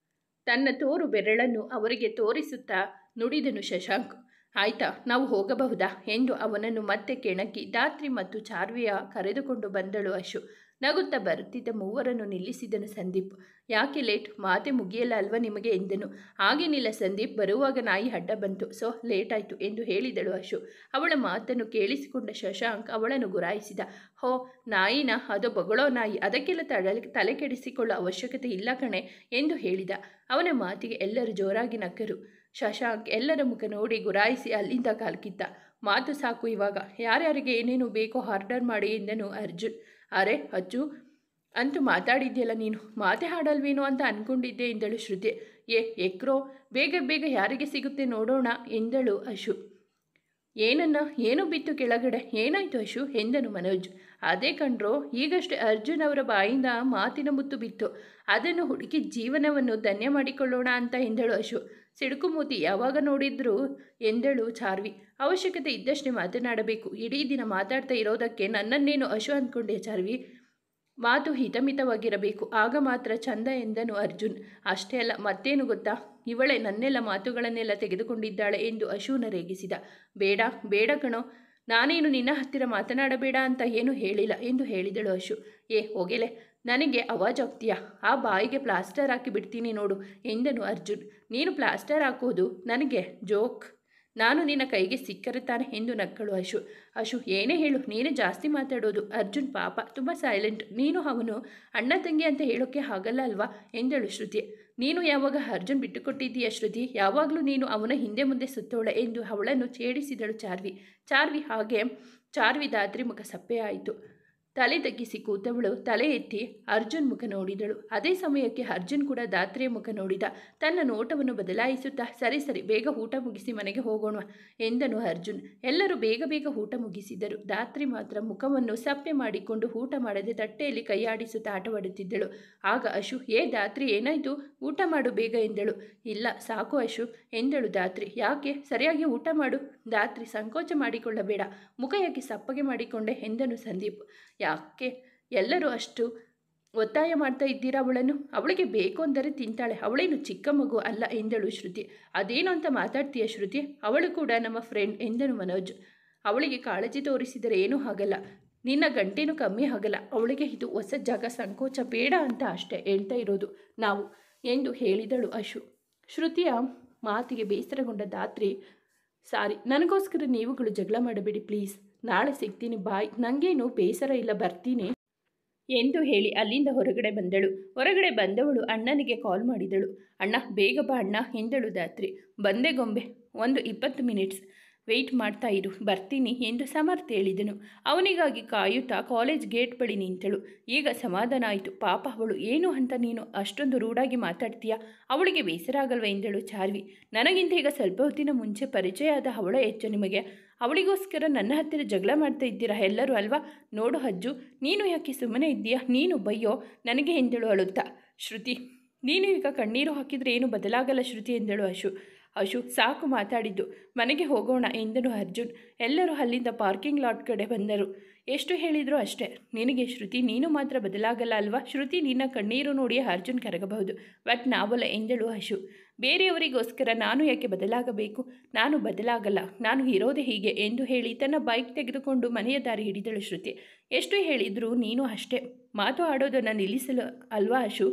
ತನ್ನ ತೋರು ಬೆರಳನ್ನು ಅವರಿಗೆ ತೋರಿಸುತ್ತಾ ನುಡಿದನು ಶಶಾಂಕ್. ಆಯ್ತಾ, ನಾವು ಹೋಗಬಹುದಾ ಎಂದು ಅವನನ್ನು ಮತ್ತೆ ಕೆಣಕಿ ಧಾತ್ರಿ ಮತ್ತು ಚಾರ್ವಿಯ ಕರೆದುಕೊಂಡು ಬಂದಳು ಅಶು. ನಗುತ್ತಾ ಬರುತ್ತಿದ್ದ ಮೂವರನ್ನು ನಿಲ್ಲಿಸಿದನು ಸಂದೀಪ್. ಯಾಕೆ ಲೇಟ್? ಮಾತೆ ಮುಗಿಯಲ್ಲ ಅಲ್ವಾ ನಿಮಗೆ ಎಂದನು. ಹಾಗೇನಿಲ್ಲ ಸಂದೀಪ್, ಬರುವಾಗ ನಾಯಿ ಅಡ್ಡ ಬಂತು, ಸೊ ಲೇಟ್ ಆಯಿತು ಎಂದು ಹೇಳಿದಳು ಅಶು. ಅವಳ ಮಾತನ್ನು ಕೇಳಿಸಿಕೊಂಡ ಶಶಾಂಕ್ ಅವಳನ್ನು ಗುರಾಯಿಸಿದ. ನಾಯಿನ? ಅದು ಬೊಗಳೋ ನಾಯಿ, ಅದಕ್ಕೆಲ್ಲ ತಲೆ ಕೆಡಿಸಿಕೊಳ್ಳೋ ಅವಶ್ಯಕತೆ ಇಲ್ಲ ಕಣೆ ಎಂದು ಹೇಳಿದ. ಅವನ ಮಾತಿಗೆ ಎಲ್ಲರೂ ಜೋರಾಗಿ ನಕ್ಕರು. ಶಶಾಂಕ್ ಎಲ್ಲರ ಮುಖ ನೋಡಿ ಗುರಾಯಿಸಿ ಅಲ್ಲಿಂದ ಕಾಲ್ಕಿತ್ತ. ಮಾತು ಸಾಕು, ಇವಾಗ ಯಾರ್ಯಾರಿಗೆ ಏನೇನು ಬೇಕೋ ಆರ್ಡರ್ ಮಾಡಿ ಎಂದನು ಅರ್ಜುನ್. ಅರೆ ಅಜ್ಜು, ಅಂತೂ ಮಾತಾಡಿದ್ಯಲ್ಲ ನೀನು, ಮಾತೆ ಹಾಡಲ್ವೇನೋ ಅಂತ ಅಂದ್ಕೊಂಡಿದ್ದೆ ಎಂದಳು ಶ್ರುತಿ. ಎಕ್ರೋ, ಬೇಗ ಬೇಗ ಯಾರಿಗೆ ಸಿಗುತ್ತೆ ನೋಡೋಣ ಎಂದಳು ಅಶು. ಏನು ಬಿತ್ತು ಕೆಳಗಡೆ, ಏನಾಯ್ತು ಅಶು ಎಂದನು ಮನೋಜ್. ಅದೇ ಕಣ್ರೋ, ಈಗಷ್ಟೇ ಅರ್ಜುನ್ ಅವರ ಬಾಯಿಂದ ಮಾತಿನ ಮುತ್ತು ಬಿತ್ತು. ಅದನ್ನು ಹುಡುಕಿ ಜೀವನವನ್ನು ಧನ್ಯ ಮಾಡಿಕೊಳ್ಳೋಣ ಅಂತ ಎಂದಳು ಅಶು. ಸಿಡುಕು ಮೂತಿ ಯಾವಾಗ ನೋಡಿದ್ರು ಎಂದಳು ಚಾರ್ವಿ. ಅವಶ್ಯಕತೆ ಇದ್ದಷ್ಟೇ ಮಾತನಾಡಬೇಕು. ಇಡೀ ದಿನ ಮಾತಾಡ್ತಾ ಇರೋದಕ್ಕೆ ನನ್ನನ್ನೇನು ಅಶು ಅಂದ್ಕೊಂಡೆ ಚಾರ್ವಿ? ಮಾತು ಹಿತಮಿತವಾಗಿರಬೇಕು, ಆಗ ಮಾತ್ರ ಚಂದ ಎಂದನು ಅರ್ಜುನ್. ಅಷ್ಟೇ ಅಲ್ಲ, ಮತ್ತೇನು ಗೊತ್ತಾ, ಇವಳೆ ನನ್ನೆಲ್ಲ ಮಾತುಗಳನ್ನೆಲ್ಲ ತೆಗೆದುಕೊಂಡಿದ್ದಾಳೆ ಎಂದು ಅಶುನ ರೇಗಿಸಿದ. ಬೇಡ ಬೇಡ ಕಣೋ, ನಾನೇನು ನಿನ್ನ ಹತ್ತಿರ ಮಾತನಾಡಬೇಡ ಅಂತ ಏನು ಹೇಳಿಲ್ಲ ಎಂದು ಹೇಳಿದಳು ಅಶು. ಹೋಗೆಲೆ, ನನಗೆ ಅವಾಜಾಗ್ತೀಯಾ? ಆ ಬಾಯಿಗೆ ಪ್ಲಾಸ್ಟರ್ ಹಾಕಿ ಬಿಡ್ತೀನಿ ನೋಡು ಎಂದನು ಅರ್ಜುನ್. ನೀನು ಪ್ಲಾಸ್ಟರ್ ಹಾಕೋದು ನನಗೆ ಜೋಕ್? ನಾನು ನಿನ್ನ ಕೈಗೆ ಸಿಕ್ಕರೆ ತಾನೆ ಎಂದು ನಕ್ಕಳು ಅಶು. ಏನೇ ಹೇಳು, ನೀನೇ ಜಾಸ್ತಿ ಮಾತಾಡೋದು. ಅರ್ಜುನ್ ಪಾಪ ತುಂಬ ಸೈಲೆಂಟ್. ನೀನು ಅವನು ಅಣ್ಣ ತಂಗಿ ಅಂತ ಹೇಳೋಕ್ಕೆ ಆಗಲ್ಲ ಅಲ್ವಾ ಎಂದಳು ಶ್ರುತಿ. ನೀನು ಯಾವಾಗ ಅರ್ಜುನ್ ಬಿಟ್ಟುಕೊಟ್ಟಿದ್ದೀಯ ಶ್ರುತಿ? ಯಾವಾಗಲೂ ನೀನು ಅವನ ಹಿಂದೆ ಮುಂದೆ ಸುತ್ತೋಳೆ ಎಂದು ಅವಳನ್ನು ಛೇಡಿಸಿದಳು ಚಾರ್ವಿ. ಹಾಗೆ ಚಾರ್ವಿ ದಾತ್ರಿ ಮುಖ ಸಪ್ಪೆ ಆಯಿತು. ತಲೆ ತಗ್ಗಿಸಿ ಕೂತವಳು ತಲೆ ಎತ್ತಿ ಅರ್ಜುನ್ ಮುಖ ನೋಡಿದಳು. ಅದೇ ಸಮಯಕ್ಕೆ ಅರ್ಜುನ್ ಕೂಡ ದಾತ್ರಿಯ ಮುಖ ನೋಡಿದ. ತನ್ನ ನೋಟವನ್ನು ಬದಲಾಯಿಸುತ್ತಾ ಸರಿ ಬೇಗ ಊಟ ಮುಗಿಸಿ ಮನೆಗೆ ಹೋಗೋಣ ಎಂದನು ಅರ್ಜುನ್. ಎಲ್ಲರೂ ಬೇಗ ಊಟ ಮುಗಿಸಿದರು. ದಾತ್ರಿ ಮಾತ್ರ ಮುಖವನ್ನು ಸಪ್ಪೆ ಮಾಡಿಕೊಂಡು ಊಟ ಮಾಡದೆ ತಟ್ಟೆಯಲ್ಲಿ ಕೈಯಾಡಿಸುತ್ತಾ ಆಟವಾಡುತ್ತಿದ್ದಳು. ಆಗ ಅಶು, ದಾತ್ರಿ ಏನಾಯಿತು? ಊಟ ಮಾಡು ಬೇಗ ಎಂದಳು. ಇಲ್ಲ ಸಾಕು ಅಶು ಎಂದಳು ದಾತ್ರಿ. ಯಾಕೆ? ಸರಿಯಾಗಿ ಊಟ ಮಾಡು. ದಾತ್ರಿ, ಸಂಕೋಚ ಮಾಡಿಕೊಳ್ಳಬೇಡ. ಮುಖ ಯಾಕೆ ಸಪ್ಪಗೆ ಮಾಡಿಕೊಂಡೆ ಎಂದನು ಸಂದೀಪ್. ಯಾಕೆ ಎಲ್ಲರೂ ಅಷ್ಟು ಒತ್ತಾಯ ಮಾಡ್ತಾ ಇದ್ದೀರಾ ಅವಳನ್ನು? ಅವಳಿಗೆ ಬೇಕು ಅಂದರೆ ತಿಂತಾಳೆ, ಅವಳೇನು ಚಿಕ್ಕ ಮಗು ಅಲ್ಲ ಎಂದಳು ಶ್ರುತಿ. ಅದೇನು ಅಂತ ಮಾತಾಡ್ತೀಯ ಶ್ರುತಿ? ಅವಳು ಕೂಡ ನಮ್ಮ ಫ್ರೆಂಡ್ ಎಂದನು ಮನೋಜ್. ಅವಳಿಗೆ ಕಾಳಜಿ ತೋರಿಸಿದರೆ ಏನೂ ಆಗಲ್ಲ, ನಿನ್ನ ಗಂಟೇನೂ ಕಮ್ಮಿ ಆಗಲ್ಲ. ಅವಳಿಗೆ ಇದು ಹೊಸ ಜಾಗ, ಸಂಕೋಚ ಬೇಡ ಅಂತ ಅಷ್ಟೇ ಹೇಳ್ತಾ ಇರೋದು ನಾವು ಎಂದು ಹೇಳಿದಳು ಅಶು. ಶ್ರುತಿಯ ಮಾತಿಗೆ ಬೇಸರಗೊಂಡ ದಾತ್ರಿ, ಸಾರಿ, ನನಗೋಸ್ಕರ ನೀವುಗಳು ಜಗಳ ಮಾಡಬೇಡಿ ಪ್ಲೀಸ್. ನಾಳೆ ಸಿಗ್ತೀನಿ, ಬಾಯ್. ನನಗೇನು ಬೇಸರ ಇಲ್ಲ, ಬರ್ತೀನಿ ಎಂದು ಹೇಳಿ ಅಲ್ಲಿಂದ ಹೊರಗಡೆ ಬಂದಳು. ಹೊರಗಡೆ ಬಂದವಳು ಅಣ್ಣನಿಗೆ ಕಾಲ್ ಮಾಡಿದಳು. ಅಣ್ಣ ಬೇಗ ಬಾ ಅಣ್ಣ ಎಂದಳು ದಾತ್ರಿ. ಬಂದೆ ಗೊಂಬೆ, ಒಂದು 20 ಮಿನಿಟ್ಸ್ ವೆಯ್ಟ್ ಮಾಡ್ತಾ ಇರು, ಬರ್ತೀನಿ ಎಂದು ಸಮರ್ಥ ಹೇಳಿದನು. ಅವನಿಗಾಗಿ ಕಾಯುತ್ತಾ ಕಾಲೇಜ್ ಗೇಟ್ ಬಳಿ ನಿಂತಳು. ಈಗ ಸಮಾಧಾನ ಆಯಿತು. ಪಾಪ ಅವಳು, ಏನು ಅಂತ ನೀನು ಅಷ್ಟೊಂದು ರೂಢಾಗಿ ಮಾತಾಡ್ತೀಯಾ? ಅವಳಿಗೆ ಬೇಸರ ಆಗಲ್ವ ಎಂದಳು ಚಾರ್ವಿ. ನನಗಿಂತ ಈಗ ಸ್ವಲ್ಪ ಹೊತ್ತಿನ ಮುಂಚೆ ಪರಿಚಯ ಆದ ಅವಳ ಹೆಚ್ಚು ನಿಮಗೆ. ಅವಳಿಗೋಸ್ಕರ ನನ್ನ ಹತ್ತಿರ ಜಗಳ ಮಾಡ್ತಾ ಇದ್ದೀರಾ ಎಲ್ಲರೂ ಅಲ್ವಾ? ನೋಡು ಅಜ್ಜು, ನೀನು ಯಾಕೆ ಸುಮ್ಮನೆ ಇದ್ದೀಯಾ? ನೀನು ಬಯ್ಯೋ ನನಗೆ ಎಂದಳು ಅಳುತ್ತಾ. ಶ್ರುತಿ, ನೀನು ಈಗ ಕಣ್ಣೀರು ಹಾಕಿದರೆ ಏನು ಬದಲಾಗಲ್ಲ ಶ್ರುತಿ ಎಂದಳು ಅಶು. ಸಾಕು ಮಾತಾಡಿದ್ದು, ಮನೆಗೆ ಹೋಗೋಣ ಎಂದನು ಅರ್ಜುನ್. ಎಲ್ಲರೂ ಅಲ್ಲಿಂದ ಪಾರ್ಕಿಂಗ್ ಲಾಟ್ ಕಡೆ ಬಂದರು. ಎಷ್ಟು ಹೇಳಿದರೂ ಅಷ್ಟೇ ನಿನಗೆ ಶ್ರುತಿ, ನೀನು ಮಾತ್ರ ಬದಲಾಗಲ್ಲ ಅಲ್ವಾ? ಶ್ರುತಿ, ನಿನ್ನ ಕಣ್ಣೀರು ನೋಡಿ ಅರ್ಜುನ್ ಕರಗಬಹುದು, ಬಟ್ ನಾವಲ್ಲ ಎಂದಳು ಅಶು. ಬೇರೆಯವರಿಗೋಸ್ಕರ ನಾನು ಯಾಕೆ ಬದಲಾಗಬೇಕು? ನಾನು ಬದಲಾಗಲ್ಲ, ನಾನು ಇರೋದೇ ಹೀಗೆ ಎಂದು ಹೇಳಿ ತನ್ನ ಬೈಕ್ ತೆಗೆದುಕೊಂಡು ಮನೆಯ ದಾರಿ ಹಿಡಿದಳು ಶ್ರುತಿ. ಎಷ್ಟು ಹೇಳಿದರೂ ನೀನು ಅಷ್ಟೇ ಮಾತು ಆಡೋದನ್ನು ನಿಲ್ಲಿಸಲು ಅಲ್ವಾ ಅಶು?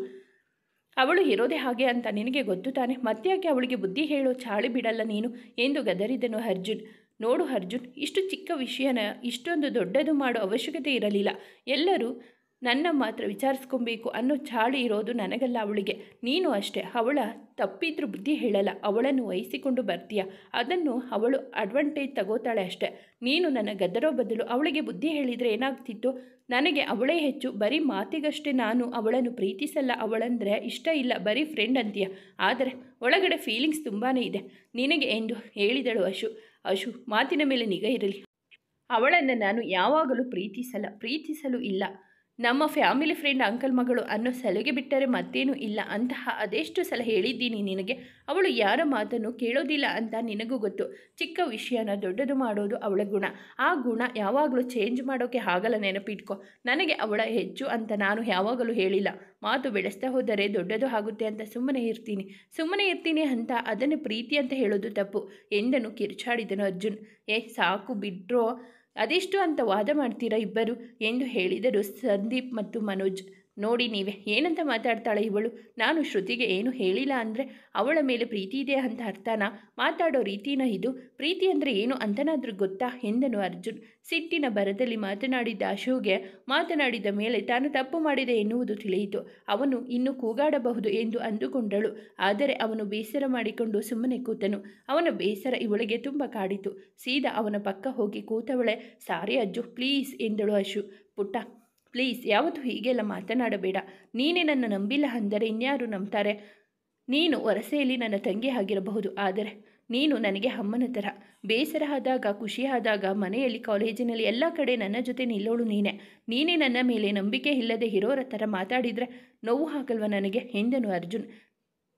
ಅವಳು ಇರೋದೇ ಹಾಗೆ ಅಂತ ನಿನಗೆ ಗೊತ್ತು ತಾನೆ, ಮತ್ತೆ ಯಾಕೆ ಅವಳಿಗೆ ಬುದ್ಧಿ ಹೇಳೋ ಚಾಳಿ ಬಿಡಲ್ಲ ನೀನು ಎಂದು ಗದರಿದನು ಅರ್ಜುನ್. ನೋಡು ಅರ್ಜುನ್, ಇಷ್ಟು ಚಿಕ್ಕ ವಿಷಯನ ಇಷ್ಟೊಂದು ದೊಡ್ಡದು ಮಾಡೋ ಅವಶ್ಯಕತೆ ಇರಲಿಲ್ಲ. ಎಲ್ಲರೂ ನನ್ನ ಮಾತ್ರ ವಿಚಾರಿಸ್ಕೊಬೇಕು ಅನ್ನೋ ಚಾಳಿ ಇರೋದು ನನಗಲ್ಲ, ಅವಳಿಗೆ. ನೀನು ಅಷ್ಟೇ, ಅವಳ ತಪ್ಪಿದ್ರೂ ಬುದ್ಧಿ ಹೇಳಲ್ಲ, ಅವಳನ್ನು ವಹಿಸಿಕೊಂಡು ಬರ್ತೀಯ, ಅದನ್ನು ಅವಳು ಅಡ್ವಾಂಟೇಜ್ ತಗೋತಾಳೆ ಅಷ್ಟೇ. ನೀನು ನನ್ನ ಗದರೋ ಬದಲು ಅವಳಿಗೆ ಬುದ್ಧಿ ಹೇಳಿದರೆ ಏನಾಗ್ತಿತ್ತು? ನನಗೆ ಅವಳೇ ಹೆಚ್ಚು. ಬರೀ ಮಾತಿಗಷ್ಟೇ ನಾನು ಅವಳನ್ನು ಪ್ರೀತಿಸಲ್ಲ, ಅವಳಂದರೆ ಇಷ್ಟ ಇಲ್ಲ, ಬರೀ ಫ್ರೆಂಡ್ ಅಂತೀಯ, ಆದರೆ ಒಳಗಡೆ ಫೀಲಿಂಗ್ಸ್ ತುಂಬಾ ಇದೆ ನಿನಗೆ ಎಂದು ಹೇಳಿದಳು ಅಶು. ಮಾತಿನ ಮೇಲೆ ನಿಗಾ ಇರಲಿ. ಅವಳನ್ನು ನಾನು ಯಾವಾಗಲೂ ಪ್ರೀತಿಸಲು ಇಲ್ಲ. ನಮ್ಮ ಫ್ಯಾಮಿಲಿ ಫ್ರೆಂಡ್ ಅಂಕಲ್ ಮಗಳು ಅನ್ನೋ ಸಲುಗೆ ಬಿಟ್ಟರೆ ಮತ್ತೇನೂ ಇಲ್ಲ. ಅಂತಹ ಅದೆಷ್ಟು ಸಲ ಹೇಳಿದ್ದೀನಿ ನಿನಗೆ. ಅವಳು ಯಾರ ಮಾತನ್ನು ಕೇಳೋದಿಲ್ಲ ಅಂತ ನಿನಗೂ ಗೊತ್ತು. ಚಿಕ್ಕ ವಿಷಯನ ದೊಡ್ಡದು ಮಾಡೋದು ಅವಳ ಗುಣ. ಆ ಗುಣ ಯಾವಾಗಲೂ ಚೇಂಜ್ ಮಾಡೋಕ್ಕೆ ಆಗಲ್ಲ, ನೆನಪಿಟ್ಕೊ. ನನಗೆ ಅವಳ ಹೆಚ್ಚು ಅಂತ ನಾನು ಯಾವಾಗಲೂ ಹೇಳಿಲ್ಲ. ಮಾತು ಬೆಳೆಸ್ತಾ ಹೋದರೆ ದೊಡ್ಡದು ಆಗುತ್ತೆ ಅಂತ ಸುಮ್ಮನೆ ಇರ್ತೀನಿ ಅಂತ ಅದನ್ನೇ ಪ್ರೀತಿ ಅಂತ ಹೇಳೋದು ತಪ್ಪು ಎಂದನು ಕಿರುಚಾಡಿದನು ಅರ್ಜುನ್. ಸಾಕು ಬಿಡ್ರೋ, ಅದೆಷ್ಟು ಅಂತ ವಾದ ಮಾಡ್ತೀರಾ ಇಬ್ಬರು ಎಂದು ಹೇಳಿದರು ಸಂದೀಪ್ ಮತ್ತು ಮನೋಜ್. ನೋಡಿ ನೀವೇ ಏನಂತ ಮಾತಾಡ್ತಾಳೆ ಇವಳು. ನಾನು ಶ್ರುತಿಗೆ ಏನು ಹೇಳಿಲ್ಲ ಅಂದರೆ ಅವಳ ಮೇಲೆ ಪ್ರೀತಿ ಇದೆ ಅಂತ ಅರ್ಥನಾ? ಮಾತಾಡೋ ರೀತಿನ ಇದು? ಪ್ರೀತಿ ಅಂದರೆ ಏನು ಅಂತನಾದರೂ ಗೊತ್ತಾ ಎಂದನು ಅರ್ಜುನ್. ಸಿಟ್ಟಿನ ಭರದಲ್ಲಿ ಮಾತನಾಡಿದ್ದ ಅಶೋಕ್ಗೆ ಮಾತನಾಡಿದ ಮೇಲೆ ತಾನು ತಪ್ಪು ಮಾಡಿದೆ ಎನ್ನುವುದು ತಿಳಿಯಿತು. ಅವನು ಇನ್ನೂ ಕೂಗಾಡಬಹುದು ಎಂದು ಅಂದುಕೊಂಡಳು. ಆದರೆ ಅವನು ಬೇಸರ ಮಾಡಿಕೊಂಡು ಸುಮ್ಮನೆ ಕೂತನು. ಅವನ ಬೇಸರ ಇವಳಿಗೆ ತುಂಬ ಕಾಡಿತು. ಸೀದಾ ಅವನ ಪಕ್ಕ ಹೋಗಿ ಕೂತವಳೆ. ಸಾರಿ ಅಜ್ಜು ಪ್ಲೀಸ್ ಎಂದಳು ಅಶು. ಪುಟ್ಟ ಪ್ಲೀಸ್, ಯಾವತ್ತೂ ಹೀಗೆಲ್ಲ ಮಾತನಾಡಬೇಡ. ನೀನೇ ನನ್ನ ನಂಬಿಲ್ಲ ಅಂದರೆ ಇನ್ಯಾರು ನಂಬ್ತಾರೆ? ನೀನು ವರಸೆಯಲ್ಲಿ ನನ್ನ ತಂಗಿ ಆಗಿರಬಹುದು, ಆದರೆ ನೀನು ನನಗೆ ಅಮ್ಮನ ಥರ. ಬೇಸರ ಆದಾಗ, ಖುಷಿ ಆದಾಗ, ಮನೆಯಲ್ಲಿ, ಕಾಲೇಜಿನಲ್ಲಿ ಎಲ್ಲ ಕಡೆ ನನ್ನ ಜೊತೆ ನಿಲ್ಲೋಳು ನೀನೇ ನನ್ನ ಮೇಲೆ ನಂಬಿಕೆ ಇಲ್ಲದೆ ಇರೋರ ಥರ ಮಾತಾಡಿದರೆ ನೋವು ಆಗಲ್ವ ನನಗೆ ಎಂದನು ಅರ್ಜುನ್.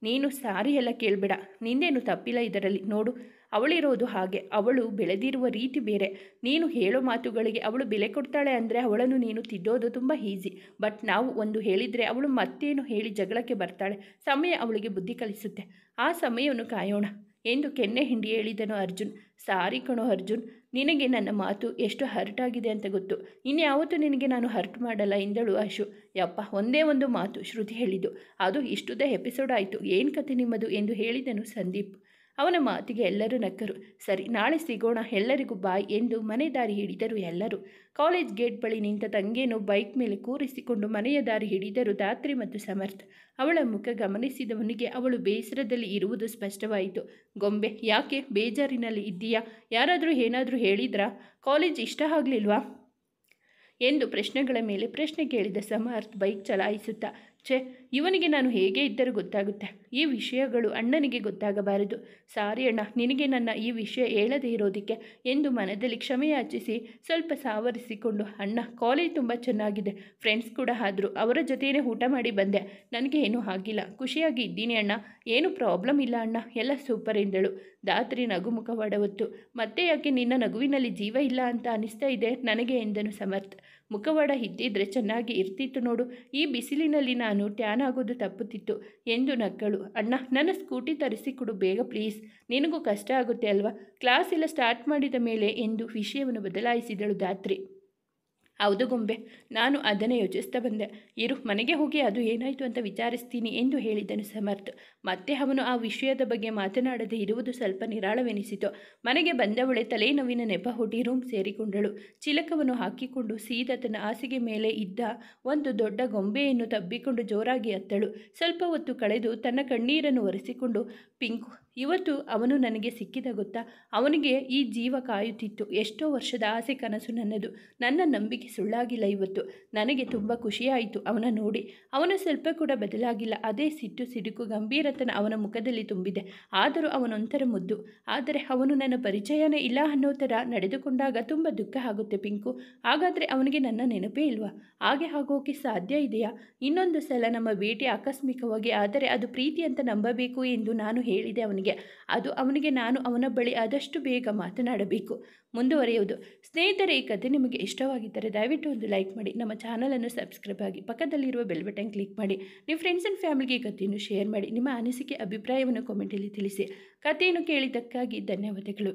ನೀನು ಸಾರಿ ಎಲ್ಲ ಕೇಳಬೇಡ, ನಿಂದೇನು ತಪ್ಪಿಲ್ಲ ಇದರಲ್ಲಿ. ನೋಡು, ಅವಳಿರೋದು ಹಾಗೆ, ಅವಳು ಬೆಳೆದಿರುವ ರೀತಿ ಬೇರೆ. ನೀನು ಹೇಳೋ ಮಾತುಗಳಿಗೆ ಅವಳು ಬೆಲೆ ಕೊಡ್ತಾಳೆ ಅಂದರೆ ಅವಳನ್ನು ನೀನು ತಿದ್ದೋದು ತುಂಬ ಈಸಿ. ಬಟ್ ನಾವು ಒಂದು ಹೇಳಿದರೆ ಅವಳು ಮತ್ತೇನು ಹೇಳಿ ಜಗಳಕ್ಕೆ ಬರ್ತಾಳೆ. ಸಮಯ ಅವಳಿಗೆ ಬುದ್ಧಿ ಕಲಿಸುತ್ತೆ. ಆ ಸಮಯವನ್ನು ಕಾಯೋಣ ಎಂದು ಕೆನ್ನೆ ಹಿಂಡಿ ಹೇಳಿದನು ಅರ್ಜುನ್. ಸಾರಿ ಕಣೋ ಅರ್ಜುನ್, ನಿನಗೆ ನನ್ನ ಮಾತು ಎಷ್ಟು ಹರ್ಟ್ ಆಗಿದೆ ಅಂತ ಗೊತ್ತು. ಇನ್ಯಾವತ್ತೂ ನಿನಗೆ ನಾನು ಹರ್ಟ್ ಮಾಡಲ್ಲ ಎಂದಳು ಆಶು. ಯಪ್ಪ, ಒಂದೇ ಒಂದು ಮಾತು ಶ್ರುತಿ ಹೇಳಿದ್ದು, ಅದು ಇಷ್ಟುದ ಎಪಿಸೋಡ್ ಆಯಿತು. ಏನು ಕತೆ ನಿಮ್ಮದು ಎಂದು ಹೇಳಿದನು ಸಂದೀಪ್. ಅವನ ಮಾತಿಗೆ ಎಲ್ಲರೂ ನಕ್ಕರು. ಸರಿ, ನಾಳೆ ಸಿಗೋಣ, ಎಲ್ಲರಿಗೂ ಬಾಯ್ ಎಂದು ಮನೆ ದಾರಿ ಹಿಡಿದರು ಎಲ್ಲರೂ. ಕಾಲೇಜ್ ಗೇಟ್ ಬಳಿ ನಿಂತ ತಂಗೇನು ಬೈಕ್ ಮೇಲೆ ಕೂರಿಸಿಕೊಂಡು ಮನೆಯ ದಾರಿ ಹಿಡಿದರು ಧಾತ್ರಿ ಮತ್ತು ಸಮರ್ಥ್. ಅವಳ ಮುಖ ಗಮನಿಸಿದವನಿಗೆ ಅವಳು ಬೇಸರದಲ್ಲಿ ಇರುವುದು ಸ್ಪಷ್ಟವಾಯಿತು. ಗೊಂಬೆ, ಯಾಕೆ ಬೇಜಾರಿನಲ್ಲಿ ಇದ್ದೀಯಾ? ಯಾರಾದರೂ ಏನಾದರೂ ಹೇಳಿದ್ರಾ? ಕಾಲೇಜ್ ಇಷ್ಟ ಆಗಲಿಲ್ವಾ ಎಂದು ಪ್ರಶ್ನೆಗಳ ಮೇಲೆ ಪ್ರಶ್ನೆ ಕೇಳಿದ ಸಮರ್ಥ್ ಬೈಕ್ ಚಲಾಯಿಸುತ್ತಾ. ಇವನಿಗೆ ನಾನು ಹೇಗೆ ಇದ್ದರೂ ಗೊತ್ತಾಗುತ್ತೆ. ಈ ವಿಷಯಗಳು ಅಣ್ಣನಿಗೆ ಗೊತ್ತಾಗಬಾರದು. ಸಾರಿ ಅಣ್ಣ, ನಿನಗೆ ನನ್ನ ಈ ವಿಷಯ ಹೇಳದೇ ಇರೋದಕ್ಕೆ ಎಂದು ಮನದಲ್ಲಿ ಕ್ಷಮೆಯಾಚಿಸಿ ಸ್ವಲ್ಪ ಸಾವರಿಸಿಕೊಂಡು, ಅಣ್ಣ ಕಾಲೇಜ್ ತುಂಬ ಚೆನ್ನಾಗಿದೆ, ಫ್ರೆಂಡ್ಸ್ ಕೂಡ ಆದರು, ಅವರ ಜೊತೆಯೇ ಊಟ ಮಾಡಿ ಬಂದೆ, ನನಗೆ ಏನೂ ಆಗಿಲ್ಲ, ಖುಷಿಯಾಗಿ ಇದ್ದೀನಿ ಅಣ್ಣ, ಏನೂ ಪ್ರಾಬ್ಲಮ್ ಇಲ್ಲ ಅಣ್ಣ, ಎಲ್ಲ ಸೂಪರ್ ಎಂದಳು. ಧಾತ್ರಿ ನಗುಮುಖ ಒಡವತ್ತು. ಮತ್ತೆ ಯಾಕೆ ನಿನ್ನ ನಗುವಿನಲ್ಲಿ ಜೀವ ಇಲ್ಲ ಅಂತ ಅನಿಸ್ತಾ ಇದೆ ನನಗೆ ಎಂದನು ಸಮರ್ಥ್. ಮುಖವಾಡ ಇದ್ದಿದ್ರೆ ಚೆನ್ನಾಗಿ ಇರ್ತಿತ್ತು ನೋಡು, ಈ ಬಿಸಿಲಿನಲ್ಲಿ ನಾನು ಟ್ಯಾನ್ ಆಗೋದು ತಪ್ಪುತ್ತಿತ್ತು ಎಂದು ನಕ್ಕಳು. ಅಣ್ಣ, ನನ್ನ ಸ್ಕೂಟಿ ತರಿಸಿಕೊಡು ಬೇಗ ಪ್ಲೀಸ್, ನಿನಗೂ ಕಷ್ಟ ಆಗುತ್ತೆ ಅಲ್ವಾ, ಕ್ಲಾಸ್ ಎಲ್ಲ ಸ್ಟಾರ್ಟ್ ಮಾಡಿದ ಮೇಲೆ ಎಂದು ವಿಷಯವನ್ನು ಬದಲಾಯಿಸಿದಳು ಧಾತ್ರಿ. ಹೌದು ಗೊಂಬೆ, ನಾನು ಅದನ್ನೇ ಯೋಚಿಸ್ತಾ ಬಂದೆ. ಇರು, ಮನೆಗೆ ಹೋಗಿ ಅದು ಏನಾಯಿತು ಅಂತ ವಿಚಾರಿಸ್ತೀನಿ ಎಂದು ಹೇಳಿದನು ಸಮರ್ಥ್. ಮತ್ತೆ ಅವನು ಆ ವಿಷಯದ ಬಗ್ಗೆ ಮಾತನಾಡದೆ ಇರುವುದು ಸ್ವಲ್ಪ ನಿರಾಳವೆನಿಸಿತು. ಮನೆಗೆ ಬಂದವಳೆ ತಲೆನೋವಿನ ನೆಪ ಹುಟ್ಟಿ ರೂಮ್ ಸೇರಿಕೊಂಡಳು. ಚಿಲಕವನ್ನು ಹಾಕಿಕೊಂಡು ಸೀದಾ ತನ್ನ ಹಾಸಿಗೆ ಮೇಲೆ ಇದ್ದ ಒಂದು ದೊಡ್ಡ ಗೊಂಬೆಯನ್ನು ತಬ್ಬಿಕೊಂಡು ಜೋರಾಗಿ ಅತ್ತಳು. ಸ್ವಲ್ಪ ಹೊತ್ತು ಕಳೆದು ತನ್ನ ಕಣ್ಣೀರನ್ನು ಒರೆಸಿಕೊಂಡು, ಪಿಂಕು, ಇವತ್ತು ಅವನು ನನಗೆ ಸಿಕ್ಕಿದ ಗೊತ್ತಾ, ಅವನಿಗೆ ಈ ಜೀವ ಕಾಯುತ್ತಿತ್ತು, ಎಷ್ಟೋ ವರ್ಷದ ಆಸೆ ಕನಸು ನನ್ನದು, ನನ್ನ ನಂಬಿಕೆ ಸುಳ್ಳಾಗಿಲ್ಲ. ಇವತ್ತು ನನಗೆ ತುಂಬ ಖುಷಿಯಾಯಿತು ಅವನ ನೋಡಿ. ಅವನು ಸ್ವಲ್ಪ ಕೂಡ ಬದಲಾಗಿಲ್ಲ. ಅದೇ ಸಿಟ್ಟು, ಸಿಡುಕು, ಗಂಭೀರತನ ಅವನ ಮುಖದಲ್ಲಿ ತುಂಬಿದೆ. ಆದರೂ ಅವನೊಂಥರ ಮುದ್ದು. ಆದರೆ ಅವನು ನನ್ನ ಪರಿಚಯನೇ ಇಲ್ಲ ಅನ್ನೋ ಥರ ನಡೆದುಕೊಂಡಾಗ ತುಂಬ ದುಃಖ ಆಗುತ್ತೆ ಪಿಂಕು. ಹಾಗಾದರೆ ಅವನಿಗೆ ನನ್ನ ನೆನಪೇ ಇಲ್ವಾ? ಹಾಗೆ ಆಗೋಕೆ ಸಾಧ್ಯ ಇದೆಯಾ? ಇನ್ನೊಂದು ಸಲ ನಮ್ಮ ಭೇಟಿ ಆಕಸ್ಮಿಕವಾಗಿ ಆದರೆ ಅದು ಪ್ರೀತಿ ಅಂತ ನಂಬಬೇಕು ಎಂದು ನಾನು ಹೇಳಿದೆ ಅವನಿಗೆ. ಅದು ಅವನಿಗೆ ನಾನು ಅವನ ಬಳಿ ಆದಷ್ಟು ಬೇಗ ಮಾತನಾಡಬೇಕು. ಮುಂದುವರಿಯುವುದು. ಸ್ನೇಹಿತರೆ, ಈ ಕಥೆ ನಿಮಗೆ ಇಷ್ಟವಾಗಿದ್ದರೆ ದಯವಿಟ್ಟು ಒಂದು ಲೈಕ್ ಮಾಡಿ, ನಮ್ಮ ಚಾನಲನ್ನು ಸಬ್ಸ್ಕ್ರೈಬ್ ಆಗಿ, ಪಕ್ಕದಲ್ಲಿರುವ ಬೆಲ್ ಬಟನ್ ಕ್ಲಿಕ್ ಮಾಡಿ, ನಿಮ್ಮ ಫ್ರೆಂಡ್ಸ್ ಆ್ಯಂಡ್ ಫ್ಯಾಮಿಲಿಗೆ ಈ ಕಥೆಯನ್ನು ಶೇರ್ ಮಾಡಿ, ನಿಮ್ಮ ಅನಿಸಿಕೆ ಅಭಿಪ್ರಾಯವನ್ನು ಕಾಮೆಂಟಲ್ಲಿ ತಿಳಿಸಿ. ಕಥೆಯನ್ನು ಕೇಳಿದ್ದಕ್ಕಾಗಿ ಧನ್ಯವಾದಗಳು.